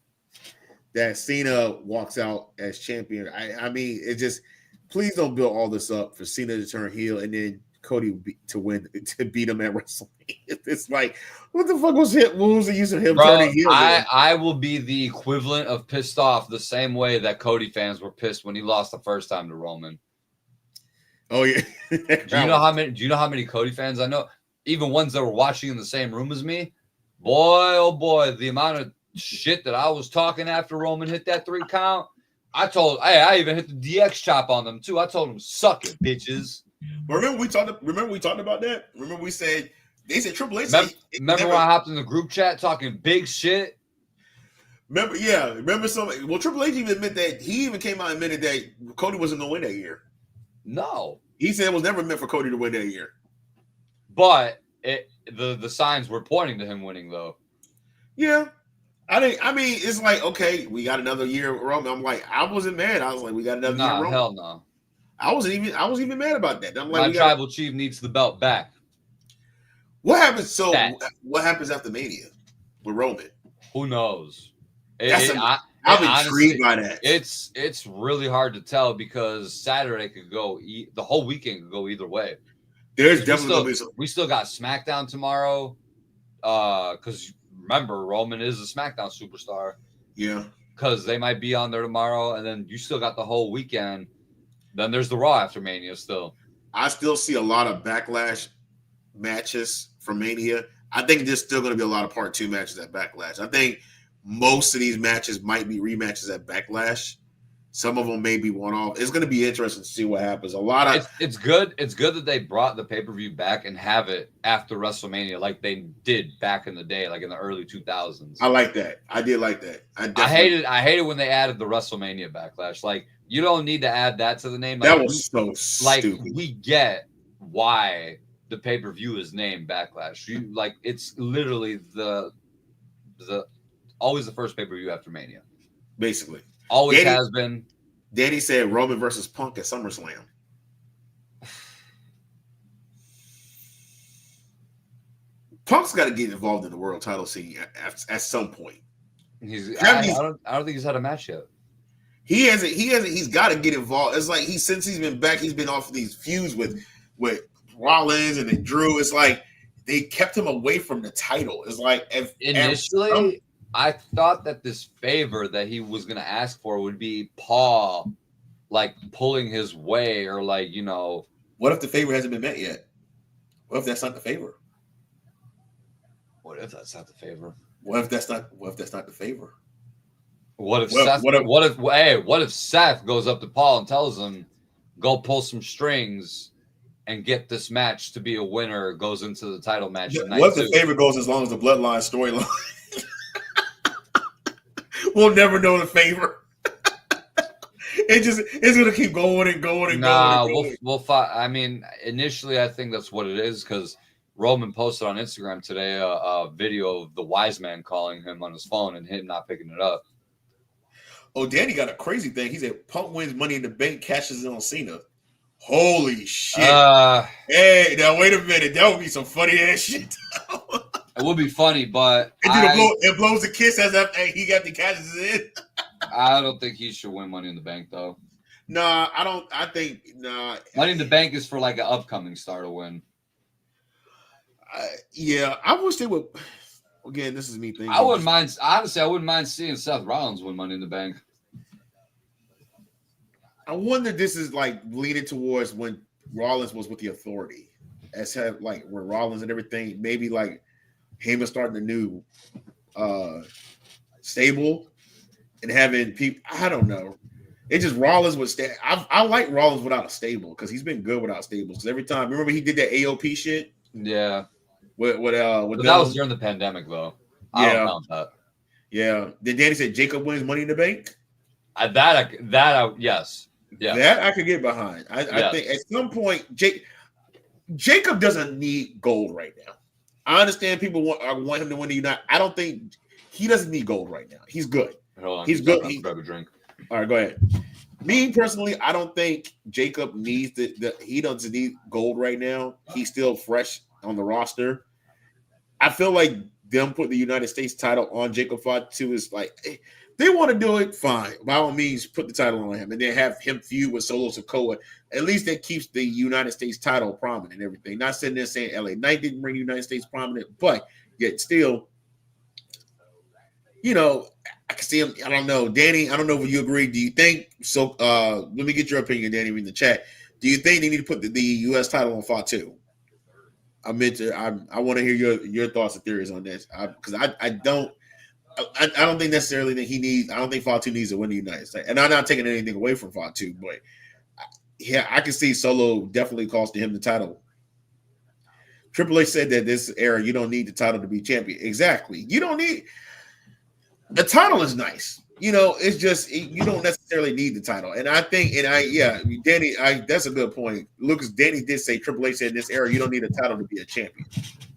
That Cena walks out as champion. I mean, it just please don't build all this up for Cena to turn heel and then Cody to beat him at WrestleMania. It's like, what the fuck was the use of him turning heel? I will be the equivalent of pissed off the same way that Cody fans were pissed when he lost the first time to Roman. Oh yeah. Do you know how many Cody fans I know? Even ones that were watching in the same room as me. Boy, oh boy, the amount of shit that I was talking after Roman hit that 3 count. I even hit the DX chop on them too. I told them, suck it, bitches. Remember we talked about that? Remember we said they said Triple H. Remember when I hopped in the group chat talking big shit? Remember something? Well, Triple H even admitted that he even came out and admitted that Cody wasn't gonna win that year. No. He said it was never meant for Cody to win that year. But the signs were pointing to him winning though. Yeah. I mean, it's like, okay, we got another year of Roman. I'm like, I wasn't mad. I was like, we got another year of Roman. Hell no. I wasn't even mad about that. I'm like, my tribal chief needs the belt back. What happens? So what happens after Mania with Roman? Who knows? I'm honestly, intrigued by that. It's really hard to tell because Saturday could go the whole weekend could go either way. There's definitely we still got SmackDown tomorrow. Because remember, Roman is a SmackDown superstar. Yeah. Because they might be on there tomorrow, and then you still got the whole weekend. Then there's the Raw after Mania still. I still see a lot of Backlash matches for Mania. I think there's still going to be a lot of Part 2 matches at Backlash. I think most of these matches might be rematches at Backlash. Some of them may be one-off. It's going to be interesting to see what happens. It's good. It's good that they brought the pay-per-view back and have it after WrestleMania, like they did back in the day, like in the early 2000s. I like that. I did like that. I hated when they added the WrestleMania Backlash. Like you don't need to add that to the name. Like, that was so stupid. Like we get why the pay-per-view is named Backlash. You like it's literally the always the first pay-per-view after Mania. Basically. Always has been. Danny said Roman versus Punk at SummerSlam. Punk's got to get involved in the world title scene at some point. I don't think he's had a match yet. He hasn't. He's got to get involved. It's like since he's been back, he's been off of these feuds with Rollins and then Drew. It's like they kept him away from the title. It's like initially. I thought that this favor that he was going to ask for would be Paul, like pulling his way or like, you know. What if the favor hasn't been met yet? What if that's not the favor? What if that's not the favor? What if that's not the favor? What if Seth goes up to Paul and tells him, go pull some strings and get this match to be a winner, goes into the title match. What if the favor goes as long as the bloodline storyline? We'll never know the favor. It's gonna keep going and going and going. We'll find. I mean, initially, I think that's what it is because Roman posted on Instagram today a video of the wise man calling him on his phone and him not picking it up. Oh, Danny got a crazy thing. He said Punk wins Money in the Bank, cashes in on Cena. Holy shit! Hey, now wait a minute. That would be some funny ass shit. It would be funny, but it blows a kiss as he got the cashes in. I don't think he should win Money in the Bank, though. Nah, I don't. I think nah. Money in the Bank is for like an upcoming star to win. Yeah, I wish they would. Again, this is me thinking. I wouldn't mind. Honestly, I wouldn't mind seeing Seth Rollins win Money in the Bank. I wonder if this is like leaning towards when Rollins was with the Authority, as have like where Rollins and everything. Maybe like Heyman starting a new stable and having people. I don't know. It just Rollins would stay. I like Rollins without a stable because he's been good without stables. Because every time, remember he did that AOP shit. Yeah. With that was during the pandemic though. I don't count that. Yeah. Then Danny said Jacob wins Money in the Bank. Yes. Yeah. That I could get behind. I think at some point Jacob doesn't need gold right now. I understand people want him to win the United. I don't think he doesn't need gold right now. He's good. Hold on, he's good. Grab a drink. All right, go ahead. Me personally, I don't think Jacob needs he doesn't need gold right now. He's still fresh on the roster. I feel like them putting the United States title on Jacob Fatu is like they want to do it, fine. By all means, put the title on him and then have him feud with Solo Sikoa. At least that keeps the United States title prominent and everything. Not sitting there saying LA Knight didn't bring the United States prominent, but yet still, you know, I can see him. I don't know. Danny, I don't know if you agree. Do you think so? Let me get your opinion, Danny, in the chat. Do you think they need to put the U.S. title on Fatu? I want to hear your thoughts and theories on this because I don't think necessarily that he needs. I don't think Fatu needs to win the United States, and I'm not taking anything away from Fatu, but yeah, I can see Solo definitely costing him the title. Triple H said that this era you don't need the title to be champion. Exactly, you don't need the title. Is nice, you know. It's just you don't necessarily need the title, and I think, Danny, that's a good point. Lucas, Danny did say Triple H said in this era you don't need a title to be a champion.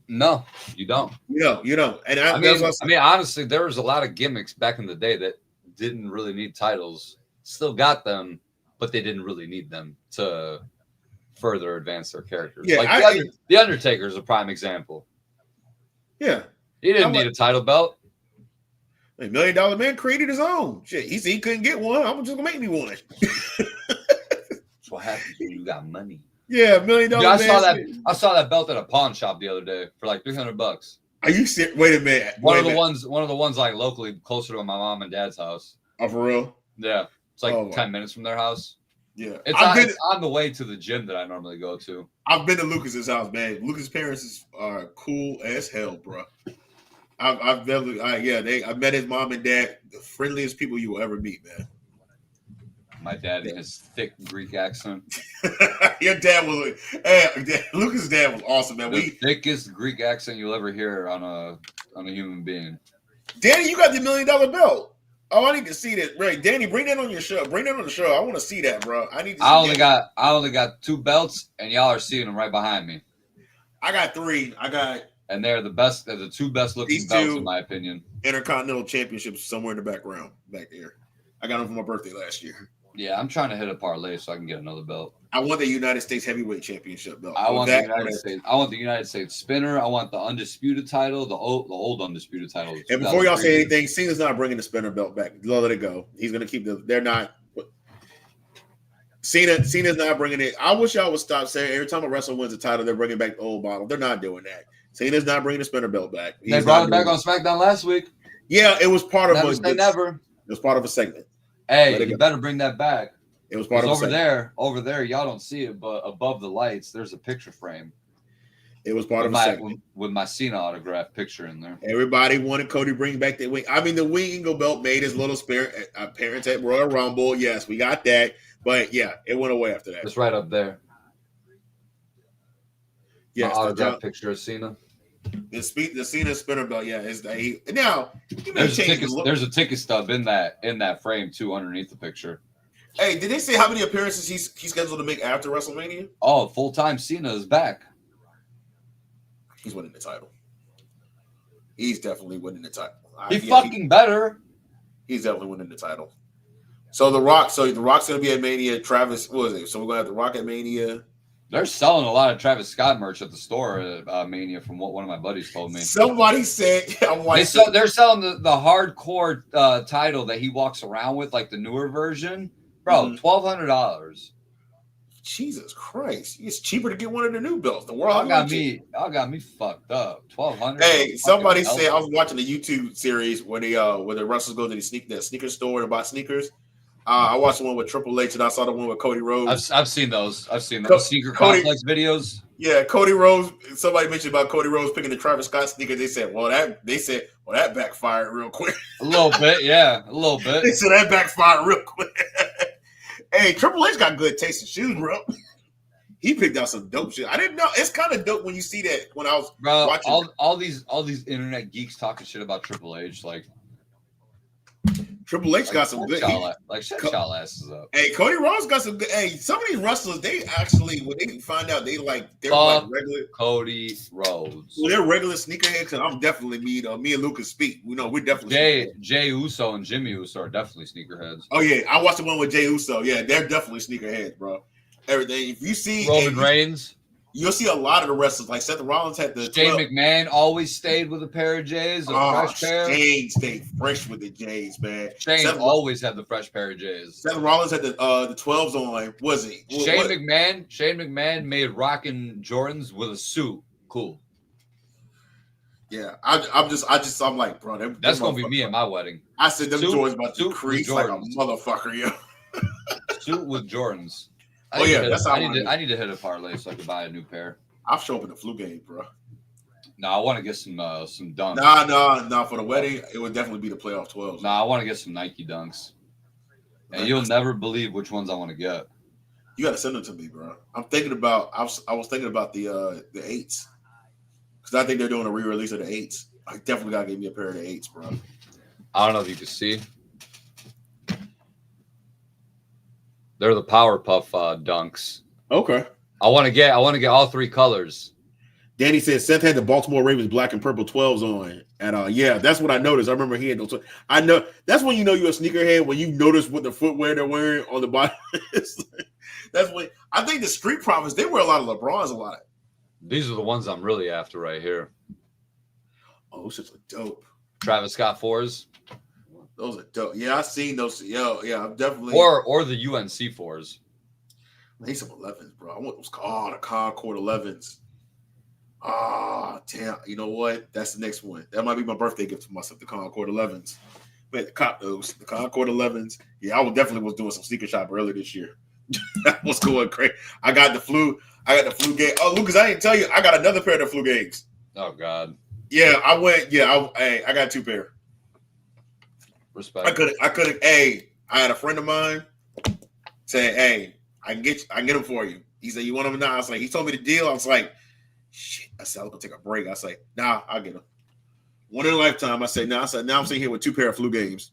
No, you don't. You don't. And I mean, honestly, there was a lot of gimmicks back in the day that didn't really need titles. Still got them, but they didn't really need them to further advance their characters. Yeah, like the Undertaker is a prime example. Yeah. He didn't need a title belt. A $1 Million Man created his own. Shit, he said he couldn't get one. I'm just gonna make me one. That's what happens when you got money. Yeah, $1 Million Man. I saw that belt at a pawn shop the other day for like $300. Are you serious? Wait a minute. One of the ones like locally closer to my mom and dad's house. Oh, for real? Yeah. It's like 10 minutes from their house. Yeah. It's on the way to the gym that I normally go to. I've been to Lucas's house, man. Lucas's parents are cool as hell, bro. I met his mom and dad, the friendliest people you will ever meet, man. My dad in his thick Greek accent. Your dad was Lucas's dad was awesome, man. The thickest Greek accent you'll ever hear on a human being. Danny, you got the $1 Million belt. Oh, I need to see that. Right, Danny, bring that on your show. Bring that on the show. I want to see that, bro. I only got 2 belts, and y'all are seeing them right behind me. I got 3. And they're the best. They're the 2 best looking belts, in my opinion. Intercontinental Championships somewhere in the background back there. I got them for my birthday last year. Yeah, I'm trying to hit a parlay so I can get another belt. I want the United States Heavyweight Championship belt. I want the United States spinner. I want the undisputed title, the old undisputed title. And before y'all say anything, Cena's not bringing the spinner belt back. Let it go. He's going to keep they're not. Cena's not bringing it. I wish y'all would stop saying every time a wrestler wins a title, they're bringing back the old model. They're not doing that. Cena's not bringing the spinner belt back. They brought it back on SmackDown last week. Yeah, it was part of never. It was part of a segment. Hey, you better bring that back. It was part of a segment. Over there, y'all don't see it, but above the lights, there's a picture frame. It was part of a segment with my Cena autograph picture in there. Everybody wanted Cody to bring back that wing. I mean, the wing Eagle belt made his little appearance at Royal Rumble. Yes, we got that. But yeah, it went away after that. It's right up there. Yes, my autograph picture of Cena. The Cena spinner belt, yeah, is now. There's a ticket stub in that frame too, underneath the picture. Hey, did they say how many appearances he's scheduled to make after WrestleMania? Oh, full-time Cena is back. He's winning the title. He's definitely winning the title. Better. He's definitely winning the title. So the Rock's gonna be at Mania. Travis, what was it? So we're gonna have the Rock at Mania. They're selling a lot of Travis Scott merch at the store at Mania, from what one of my buddies told me. Somebody said they're selling the hardcore title that he walks around with, like the newer version. Bro, $1,200. Jesus Christ! It's cheaper to get one of the new belts. The world y'all got me fucked up. $1,200. Hey, somebody said I was watching a YouTube series where the wrestlers go to the sneaker store and buy sneakers. I watched the one with Triple H and I saw the one with Cody Rhodes. I've seen those. Sneaker complex videos. Yeah, Cody Rhodes. Somebody mentioned about Cody Rhodes picking the Travis Scott sneaker. They said, that backfired real quick. A little bit, yeah, a little bit. They said that backfired real quick. Hey, Triple H got good taste in shoes, bro. He picked out some dope shit. I didn't know. It's kind of dope when you see that. When I was watching all these internet geeks talking shit about Triple H, like Triple H got some good. Shut y'all asses up. Hey, Cody Rhodes got some good. Hey, some of these wrestlers, they actually, when they find out they're like regular Cody Rhodes. Well, they're regular sneakerheads, and I'm definitely me and Lucas speak. We're definitely Jay Uso and Jimmy Uso are definitely sneakerheads. Oh yeah, I watched the one with Jay Uso. Yeah, they're definitely sneakerheads, bro. Everything. If you see Roman Reigns, you'll see a lot of the wrestlers. Like Seth Rollins had the Shane McMahon always stayed with a pair of J's, fresh pair. Shane stayed fresh with the J's, man. Shane always had the fresh pair of J's. Seth Rollins had the 12s on. Was he? Shane McMahon made rocking Jordans with a suit cool. Yeah, I'm like, bro, that's gonna be me at my wedding. I said them Jordans about to crease like a motherfucker, yo. Suit with Jordans. I need to hit a parlay so I can buy a new pair. I'll show up in the flu game, bro. No, I want to get some dunks. No. For the wedding, it would definitely be the playoff 12s. No, I want to get some Nike dunks. And you'll never believe which ones I want to get. You got to send them to me, bro. I was thinking about the 8s. Because I think they're doing a re-release of the 8s. I definitely got to give me a pair of the 8s, bro. I don't know if you can see. They're the Powerpuff dunks. Okay. I want to get all 3 colors. Danny said Seth had the Baltimore Ravens black and purple 12s on. And yeah, that's what I noticed. I remember he had those. I know that's when you know you're a sneakerhead, when you notice what the footwear they're wearing on the bottom. That's when I think the Street Profits, they wear a lot of LeBrons a lot. These are the ones I'm really after right here. Oh, those shits are dope. Travis Scott 4s. Those are dope. Yeah, I seen those. Yeah, I'm definitely. Or the UNC 4s. I need some 11s, bro. I want those. Oh, the Concord 11s. Ah, damn. You know what? That's the next one. That might be my birthday gift to myself. The Concord 11s. Man, the Concord 11s. Yeah, I definitely was doing some sneaker shop earlier this year. That was going crazy. I got the flu game. Oh, Lucas, I didn't tell you. I got another pair of the flu games. Oh God. Yeah, I went. Yeah, I got 2 pair. Respect. I couldn't. Hey, I had a friend of mine saying, "Hey, I can get them for you." He said, "You want them now?" I was like, he told me the deal. I was like, "Shit." I said, "I'm gonna take a break." I was like, "Nah, I'll get them." One in a lifetime. I said, "Nah." I said, "Now I'm sitting here with 2 pair of flu games."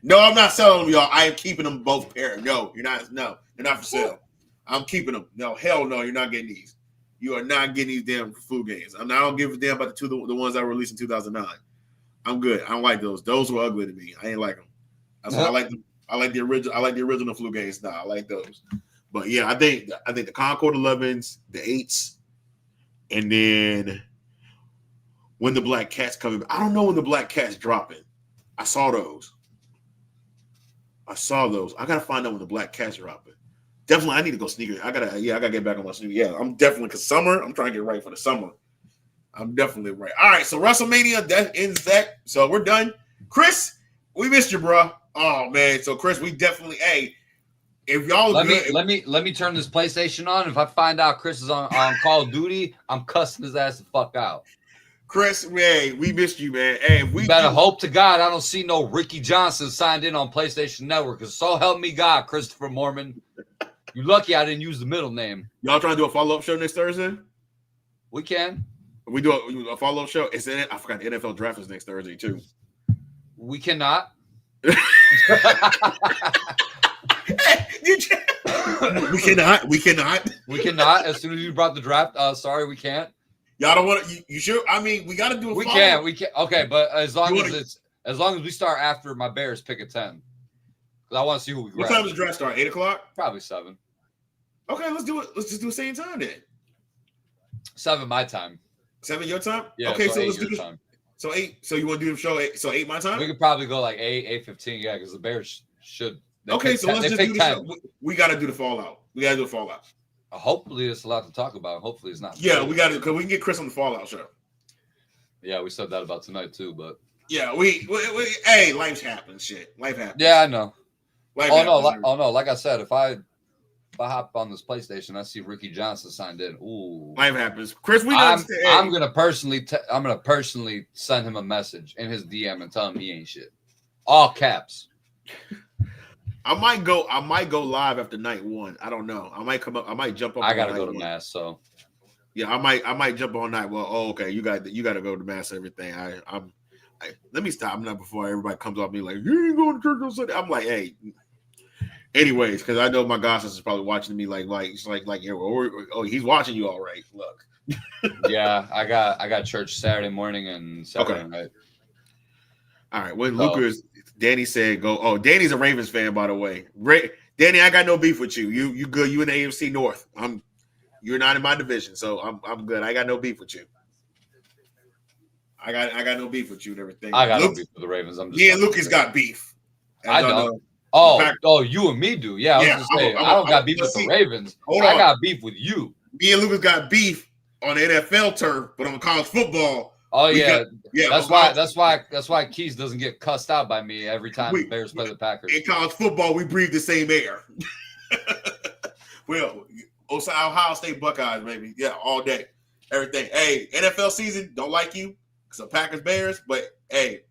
No, I'm not selling them, y'all. I am keeping them both pair. No, you're not. No, they're not for sale. I'm keeping them. No, hell no, you're not getting these. You are not getting these damn flu games. I don't give a damn about the ones I released in 2009. I'm good. I don't like those. Those were ugly to me. I ain't like them. I like them. I like the original. I like the original flu games. Nah, I like those. But yeah, I think the Concord 11s, the 8s, and then when the Black Cat's coming. I don't know when the Black Cat's dropping. I saw those. I gotta find out when the Black Cat's dropping. Definitely, I need to go sneaker. I gotta get back on my sneaker. Yeah, I'm definitely because summer. I'm trying to get right for the summer. I'm definitely right. All right, so WrestleMania, that ends that. So we're done. Chris, we missed you, bro. Oh man, so Chris, we definitely. Hey, if y'all let me turn this PlayStation on. If I find out Chris is on Call of Duty, I'm cussing his ass the fuck out. Chris, hey, we missed you, man. Hey, we better hope to God I don't see no Ricky Johnson signed in on PlayStation Network. Because so help me God, Christopher Mormon. You're lucky I didn't use the middle name. Y'all trying to do a follow-up show next Thursday? We can. We do a follow-up show. It's in it. I forgot the NFL draft is next Thursday too. We cannot. We cannot. We cannot. As soon as you brought the draft, sorry, we can't. Y'all don't want to. You sure? I mean, we got to do a. We can. Okay, but as long as we start after my Bears pick at 10, because I want to see who we grab. What time does the draft start? 8:00. Probably 7. Okay, let's do it. Let's just do the same time then. 7 my time. 7 your time? Yeah. Okay, so let's do this time. So 8. So you want to do the show 8? So 8 my time? We could probably go like 8:15. Yeah, because the Bears should. Okay, so let's just do the show. We got to do the fallout. We got to do the fallout. Hopefully, it's a lot to talk about. Hopefully, it's not. Yeah, we got to because we can get Chris on the fallout show. Yeah, we said that about tonight too, but yeah, we hey, life happens. Shit, life happens. Yeah, I know. No, like I said, if I hop on this PlayStation, I see Ricky Johnson signed in. Ooh, life happens. Chris, I'm gonna personally send him a message in his DM and tell him he ain't shit. All caps. I might go live after night 1. I don't know. I might come up. I might jump up. I gotta go to mass, so yeah, I might jump on night. Well, okay, you got to go to mass. Everything. Let me stop. I'm not before everybody comes off me like you ain't going to church on Sunday. I'm like, hey. Anyways, because I know my gossip is probably watching me like he's watching you all right. Look. Yeah, I got church Saturday morning and Saturday night. All right. When Lucas, Danny said go. Oh, Danny's a Ravens fan, by the way. Danny, I got no beef with you. You good? You in the AFC North? You're not in my division, so I'm good. I got no beef with you. I got no beef with you and everything. I got no beef with the Ravens. Me and Lucas got beef. I don't. Oh, you and me do. Yeah, I was just saying. I don't got beef with the Ravens. I got beef with you. Me and Lucas got beef on the NFL turf, but on college football. Oh yeah, That's why Keys doesn't get cussed out by me every time the Bears play the Packers. In college football, we breathe the same air. Well, Ohio State Buckeyes, baby. Yeah, all day, everything. Hey, NFL season, don't like you because of Packers Bears, but hey.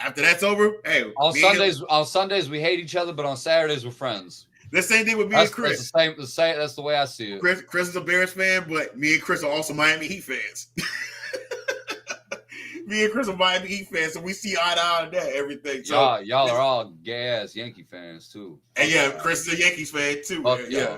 After that's over, hey. On Sundays we hate each other, but on Saturdays we're friends. The same thing with me and Chris. That's the same. That's the way I see it. Chris is a Bears fan, but me and Chris are also Miami Heat fans. Me and Chris are Miami Heat fans, so we see eye to eye on that everything. So y'all are all gay-ass Yankee fans too. And yeah, Chris is a Yankees fan too. Yeah.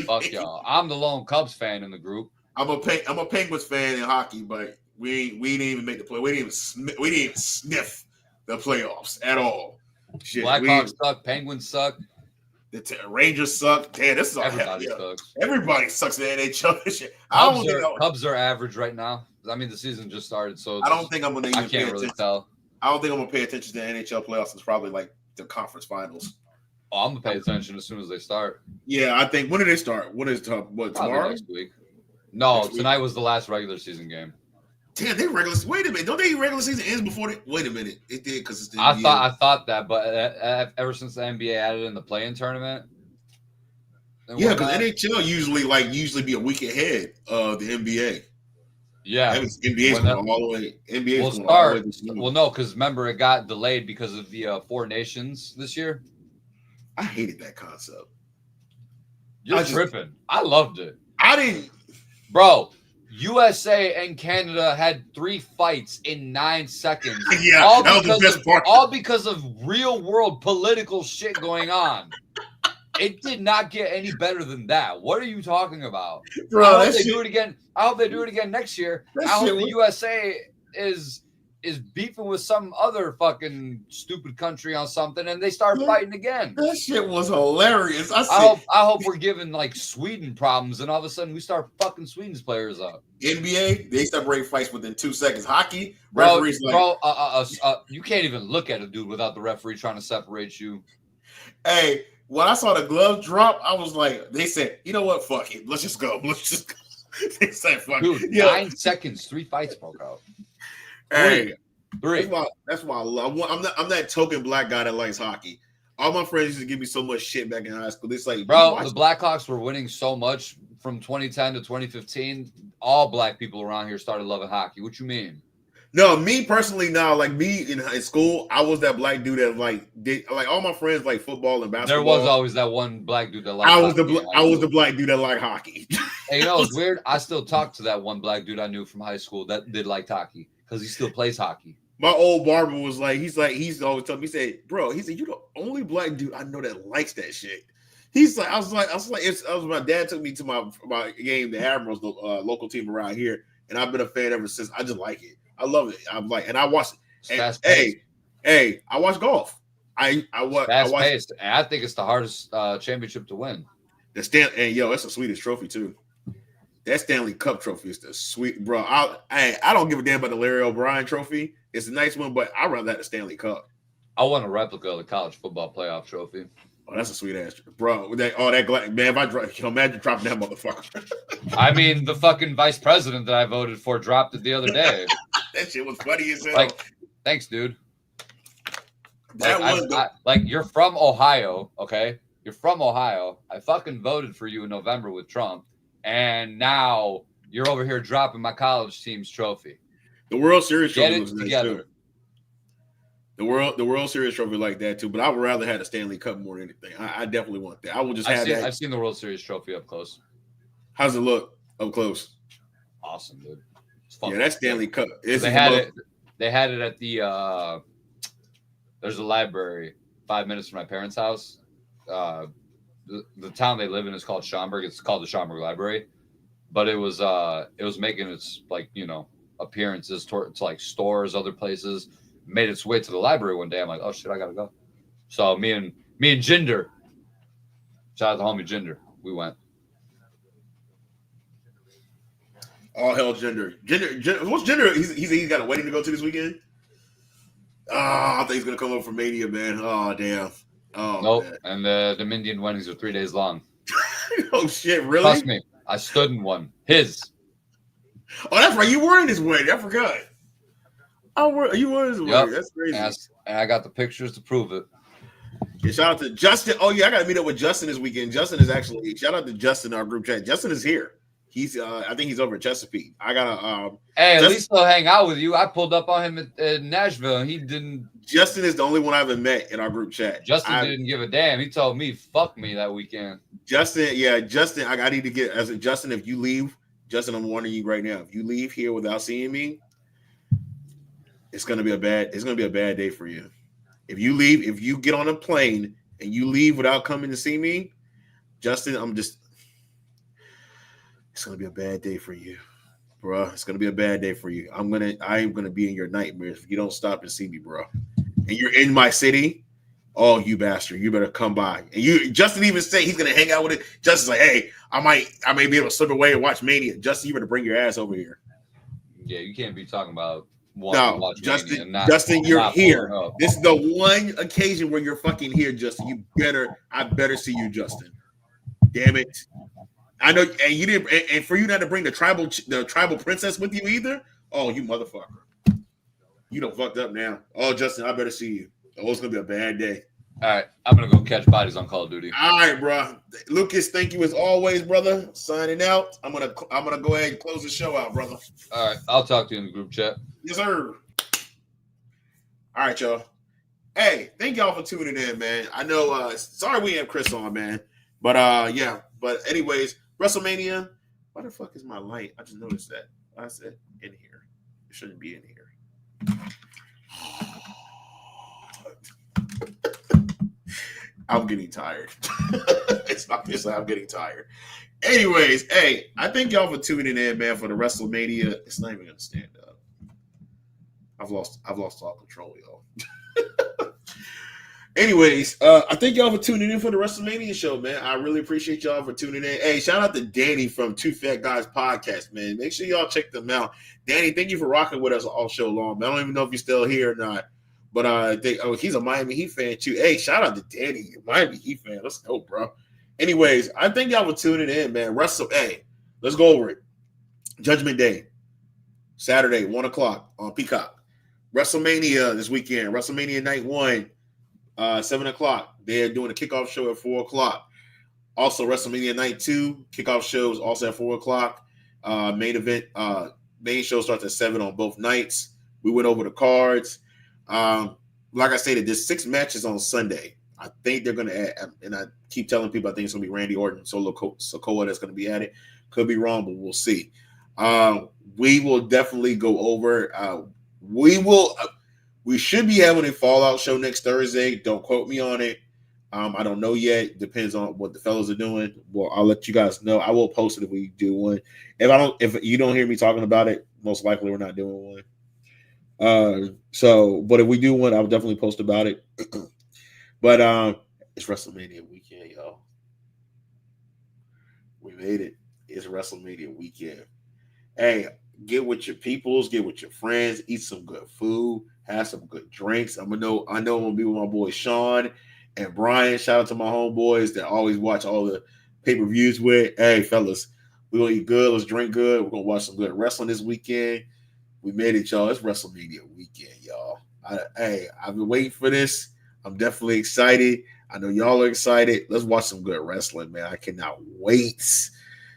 Fuck y'all. I'm the lone Cubs fan in the group. I'm a Penguins fan in hockey, but we didn't even make the play. We didn't even sniff the playoffs at all. Shit, Blackhawks suck. Penguins suck. The Rangers suck. Damn, this is all everybody sucks. Everybody sucks in the NHL. Shit. Cubs are average right now. I mean, the season just started, so I don't think I'm gonna even I can't really tell. I don't think I'm gonna pay attention to the NHL playoffs. It's probably like the conference finals. Oh, I'm gonna pay attention as soon as they start. Yeah, I think. When do they start? What is Probably tomorrow? next week. No, Next week? tonight was the last regular season game. Damn, they regular. Wait a minute, don't they regular season ends before they? Wait a minute, it did because it's the I NBA. thought that, but ever since the NBA added in the play-in tournament, yeah, because NHL usually be a week ahead of the NBA. Yeah, NBA is going all the way. NBA will start. All the way well, no, because remember it got delayed because of the 4 nations this year. I hated that concept. You're tripping. I loved it. I didn't, bro. USA and Canada had 3 fights in 9 seconds. Yeah, that was the best part. All because of real world political shit going on. It did not get any better than that. What are you talking about? Bro, I hope they do it again. I hope they do it again next year. I hope the USA is beefing with some other fucking stupid country on something and they start fighting again. That shit was hilarious. I hope we're giving like Sweden problems and all of a sudden we start fucking Sweden's players up. NBA, they separate fights within 2 seconds. Hockey, bro, you can't even look at a dude without the referee trying to separate you. Hey, when I saw the glove drop, I was like, they said, you know what? Fuck it. Let's just go. They said, fuck it. Dude, 9 seconds, 3 fights broke out. Hey, 3. That's why I love. I'm that token black guy that likes hockey. All my friends used to give me so much shit back in high school. It's like, bro, the Blackhawks were winning so much from 2010 to 2015. All black people around here started loving hockey. What you mean? No, me personally, now, like me in high school, I was that black dude that did all my friends like football and basketball. There was always that one black dude that liked hockey. I was the black dude that liked hockey. Hey, you know, it's weird. I still talk to that one black dude I knew from high school that did like hockey because he still plays hockey. My old barber was he's always telling me, he said, bro, he said, you're the only black dude I know that likes that shit. He's like, I was my dad took me to my game, the Admirals, the local team around here, and I've been a fan ever since. I just like it. I love it. I'm like, and I watch it. Hey, I watch golf. I watch. Paced. And I think it's the hardest championship to win. That's a Swedish trophy too. That Stanley Cup trophy is the sweet, bro. I don't give a damn about the Larry O'Brien trophy. It's a nice one, but I'd rather have the Stanley Cup. I want a replica of the college football playoff trophy. Oh, that's a sweet ass, bro. Man, if I imagine dropping that motherfucker. I mean, the fucking vice president that I voted for dropped it the other day. That shit was funny as hell. Like, thanks, dude. You're from Ohio, okay? You're from Ohio. I fucking voted for you in November with Trump, and now you're over here dropping my college team's trophy. The World Series trophy looks nice too. The World Series trophy like that too, but I would rather have a Stanley Cup more than anything. I definitely want that. I will just have that. I've seen the World Series trophy up close. How's it look up close? Awesome, dude. Yeah, that Stanley Cup. They had it at the there's a library 5 minutes from my parents' house. The town they live in is called Schaumburg. It's called the Schaumburg Library, but it was making its appearances to stores, other places. Made its way to the library one day. I'm like, oh shit, I gotta go. So me and Jinder, shout out to homie Jinder, we went. All hell Jinder. What's Jinder? He's got a wedding to go to this weekend. Oh, I think he's gonna come over for Mania, man. Oh damn. Oh nope. Man. And the Dominion weddings are 3 days long. Oh shit, really? Trust me, I stood in one. His. Oh, that's right. You were in this wedding. I forgot. You were in this wedding. That's crazy. And I got the pictures to prove it. Yeah, shout out to Justin. Oh yeah, I got to meet up with Justin this weekend. Justin is actually shout out to Justin in our group chat. Justin is here. He's I think he's over at Chesapeake. I gotta hey, at least he'll hang out with you. I pulled up on him at Nashville and he didn't. Justin is the only one I haven't met in our group chat. Justin didn't give a damn. He told me fuck me that weekend. Justin, I need to get as a Justin, if you leave, Justin, I'm warning you right now. If you leave here without seeing me, it's gonna be a bad day for you. If you get on a plane and you leave without coming to see me, Justin, it's gonna be a bad day for you, bro. It's gonna be a bad day for you. I am gonna be in your nightmares if you don't stop and see me, bro. And you're in my city. Oh, you bastard! You better come by. And Justin even say he's gonna hang out with it. Justin's like, hey, I may be able to slip away and watch Mania. Justin, you better bring your ass over here. Yeah, you can't be talking about wanting to No, watch Mania and Justin, you're not pulling here. up. This is the one occasion where you're fucking here, Justin. I better see you, Justin. Damn it. I know, and you didn't, and for you not to bring the tribal princess with you either. Oh, you motherfucker! You done fucked up now. Oh, Justin, I better see you. Oh, it's gonna be a bad day. All right, I'm gonna go catch bodies on Call of Duty. All right, bro. Lucas, thank you as always, brother. Signing out. I'm gonna go ahead and close the show out, brother. All right, I'll talk to you in the group chat. Yes, sir. All right, y'all. Hey, thank y'all for tuning in, man. I know. Sorry we have Chris on, man. But yeah. But anyways, WrestleMania. Why the fuck is my light? I just noticed that. I said in here. It shouldn't be in here. I'm getting tired. It's obviously I'm getting tired. Anyways, hey, I thank y'all for tuning in, man, for the WrestleMania. It's not even gonna stand up. I've lost all control, y'all. Anyways, I thank y'all for tuning in for the WrestleMania show, man. I really appreciate y'all for tuning in. Hey, shout out to Danny from Two Fat Guys Podcast, man. Make sure y'all check them out. Danny, thank you for rocking with us all show long, man. I don't even know if you're still here or not. But he's a Miami Heat fan too. Hey, shout out to Danny, Miami Heat fan. Let's go, bro. Anyways, I thank y'all for tuning in, man. Hey, let's go over it. Judgment Day, Saturday, 1:00 on Peacock. WrestleMania this weekend. WrestleMania Night 1, 7:00. They're doing a kickoff show at 4:00. Also, WrestleMania Night 2 kickoff shows also at 4:00. Main show starts at 7 on both nights. We went over the cards. Like I stated, there's 6 matches on Sunday. I think they're going to add, and I keep telling people I think it's going to be Randy Orton, Solo Sikoa that's going to be at it. Could be wrong, but we'll see. We will definitely go over. We should be having a Fallout show next Thursday. Don't quote me on it. I don't know yet. Depends on what the fellas are doing. Well, I'll let you guys know. I will post it if we do one. If you don't hear me talking about it, most likely we're not doing one. But if we do one, I'll definitely post about it. But it's WrestleMania weekend, y'all. We made it. It's WrestleMania weekend. Hey, get with your peoples, get with your friends, eat some good food, have some good drinks. I know I'm gonna be with my boy Sean and Brian. Shout out to my homeboys that always watch all the pay-per-views with. Hey, fellas, we're gonna eat good, let's drink good. We're gonna watch some good wrestling this weekend. We made it, y'all. It's WrestleMania weekend, y'all. I've been waiting for this. I'm definitely excited. I know y'all are excited. Let's watch some good wrestling, man. I cannot wait.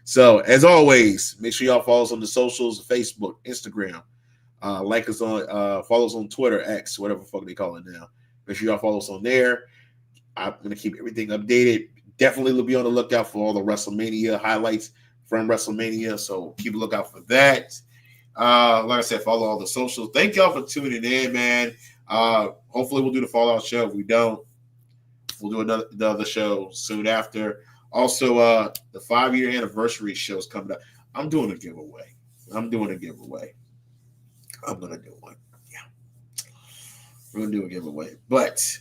So, as always, make sure y'all follow us on the socials, Facebook, Instagram. Like us on, follow us on Twitter, X, whatever the fuck they call it now. Make sure y'all follow us on there. I'm going to keep everything updated. Definitely be on the lookout for all the WrestleMania highlights from WrestleMania. So, keep a lookout for that. Like I said, follow all the socials. Thank y'all for tuning in, man. Hopefully we'll do the Fallout show. If we don't, we'll do another show soon after. Also, the 5-year anniversary show is coming up. I'm doing a giveaway. I'm going to do one. Yeah. We're going to do a giveaway. But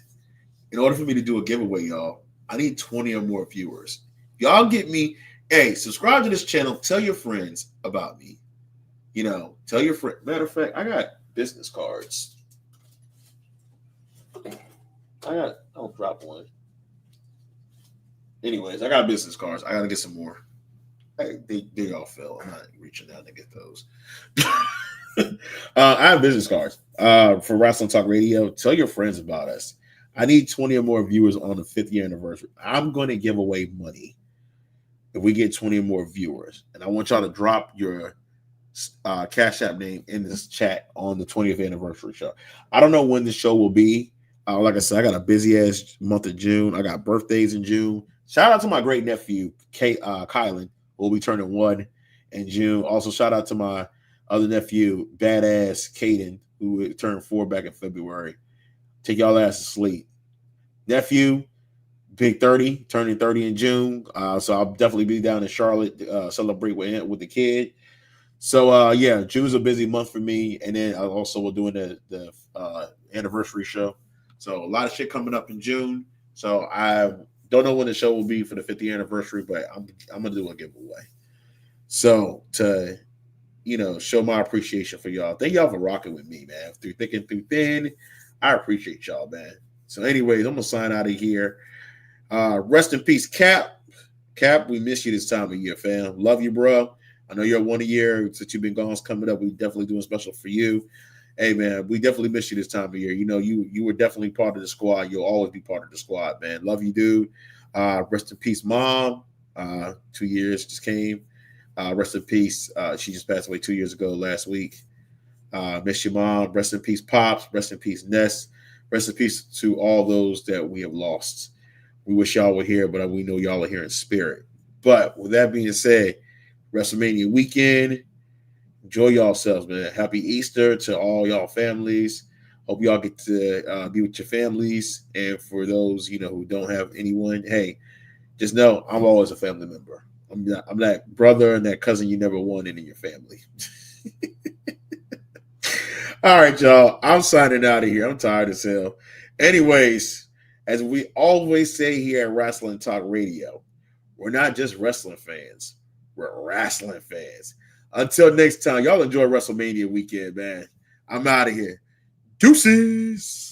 in order for me to do a giveaway, y'all, I need 20 or more viewers. Y'all get me. Hey, subscribe to this channel. Tell your friends about me. Tell your friend. Matter of fact, I got business cards. I'll drop one. Anyways, I got business cards. I got to get some more. Hey, they all fell. I'm not reaching out to get those. I have business cards for Wrestling Talk Radio. Tell your friends about us. I need 20 or more viewers on the 5th year anniversary. I'm going to give away money if we get 20 or more viewers. And I want y'all to drop your Cash App name in this chat on the 20th anniversary show. I don't know when the show will be. Like I said, I got a busy ass month of June. I got birthdays in June. Shout out to my great nephew, Kylan, who will be turning 1 in June. Also, shout out to my other nephew, badass Caden, who turned 4 back in February. Take y'all ass to sleep. Nephew, big 30, turning 30 in June. So I'll definitely be down in Charlotte to celebrate with the kid. So, yeah, June's a busy month for me. And then I also will doing the anniversary show. So a lot of shit coming up in June. So I don't know when the show will be for the 50th anniversary, but I'm going to do a giveaway. So to show my appreciation for y'all. Thank y'all for rocking with me, man. Through thick and through thin. I appreciate y'all, man. So, anyways, I'm gonna sign out of here. Rest in peace, Cap. Cap, we miss you this time of year, fam. Love you, bro. I know you're 1 year since you've been gone. It's coming up. We definitely doing special for you. Hey, man, we definitely miss you this time of year. You were definitely part of the squad. You'll always be part of the squad, man. Love you, dude. Rest in peace, Mom. 2 years just came. Rest in peace. She just passed away 2 years ago last week. Miss your mom. Rest in peace, Pops. Rest in peace, Ness. Rest in peace to all those that we have lost. We wish y'all were here, but we know y'all are here in spirit. But with that being said, WrestleMania weekend. Enjoy yourselves, man. Happy Easter to all y'all families. Hope y'all get to be with your families. And for those, who don't have anyone, hey, just know I'm always a family member. I'm that brother and that cousin you never wanted in your family. All right, y'all. I'm signing out of here. I'm tired as hell. Anyways, as we always say here at Wrestling Talk Radio, we're not just wrestling fans. We're wrestling fans. Until next time, y'all enjoy WrestleMania weekend, man. I'm out of here. Deuces.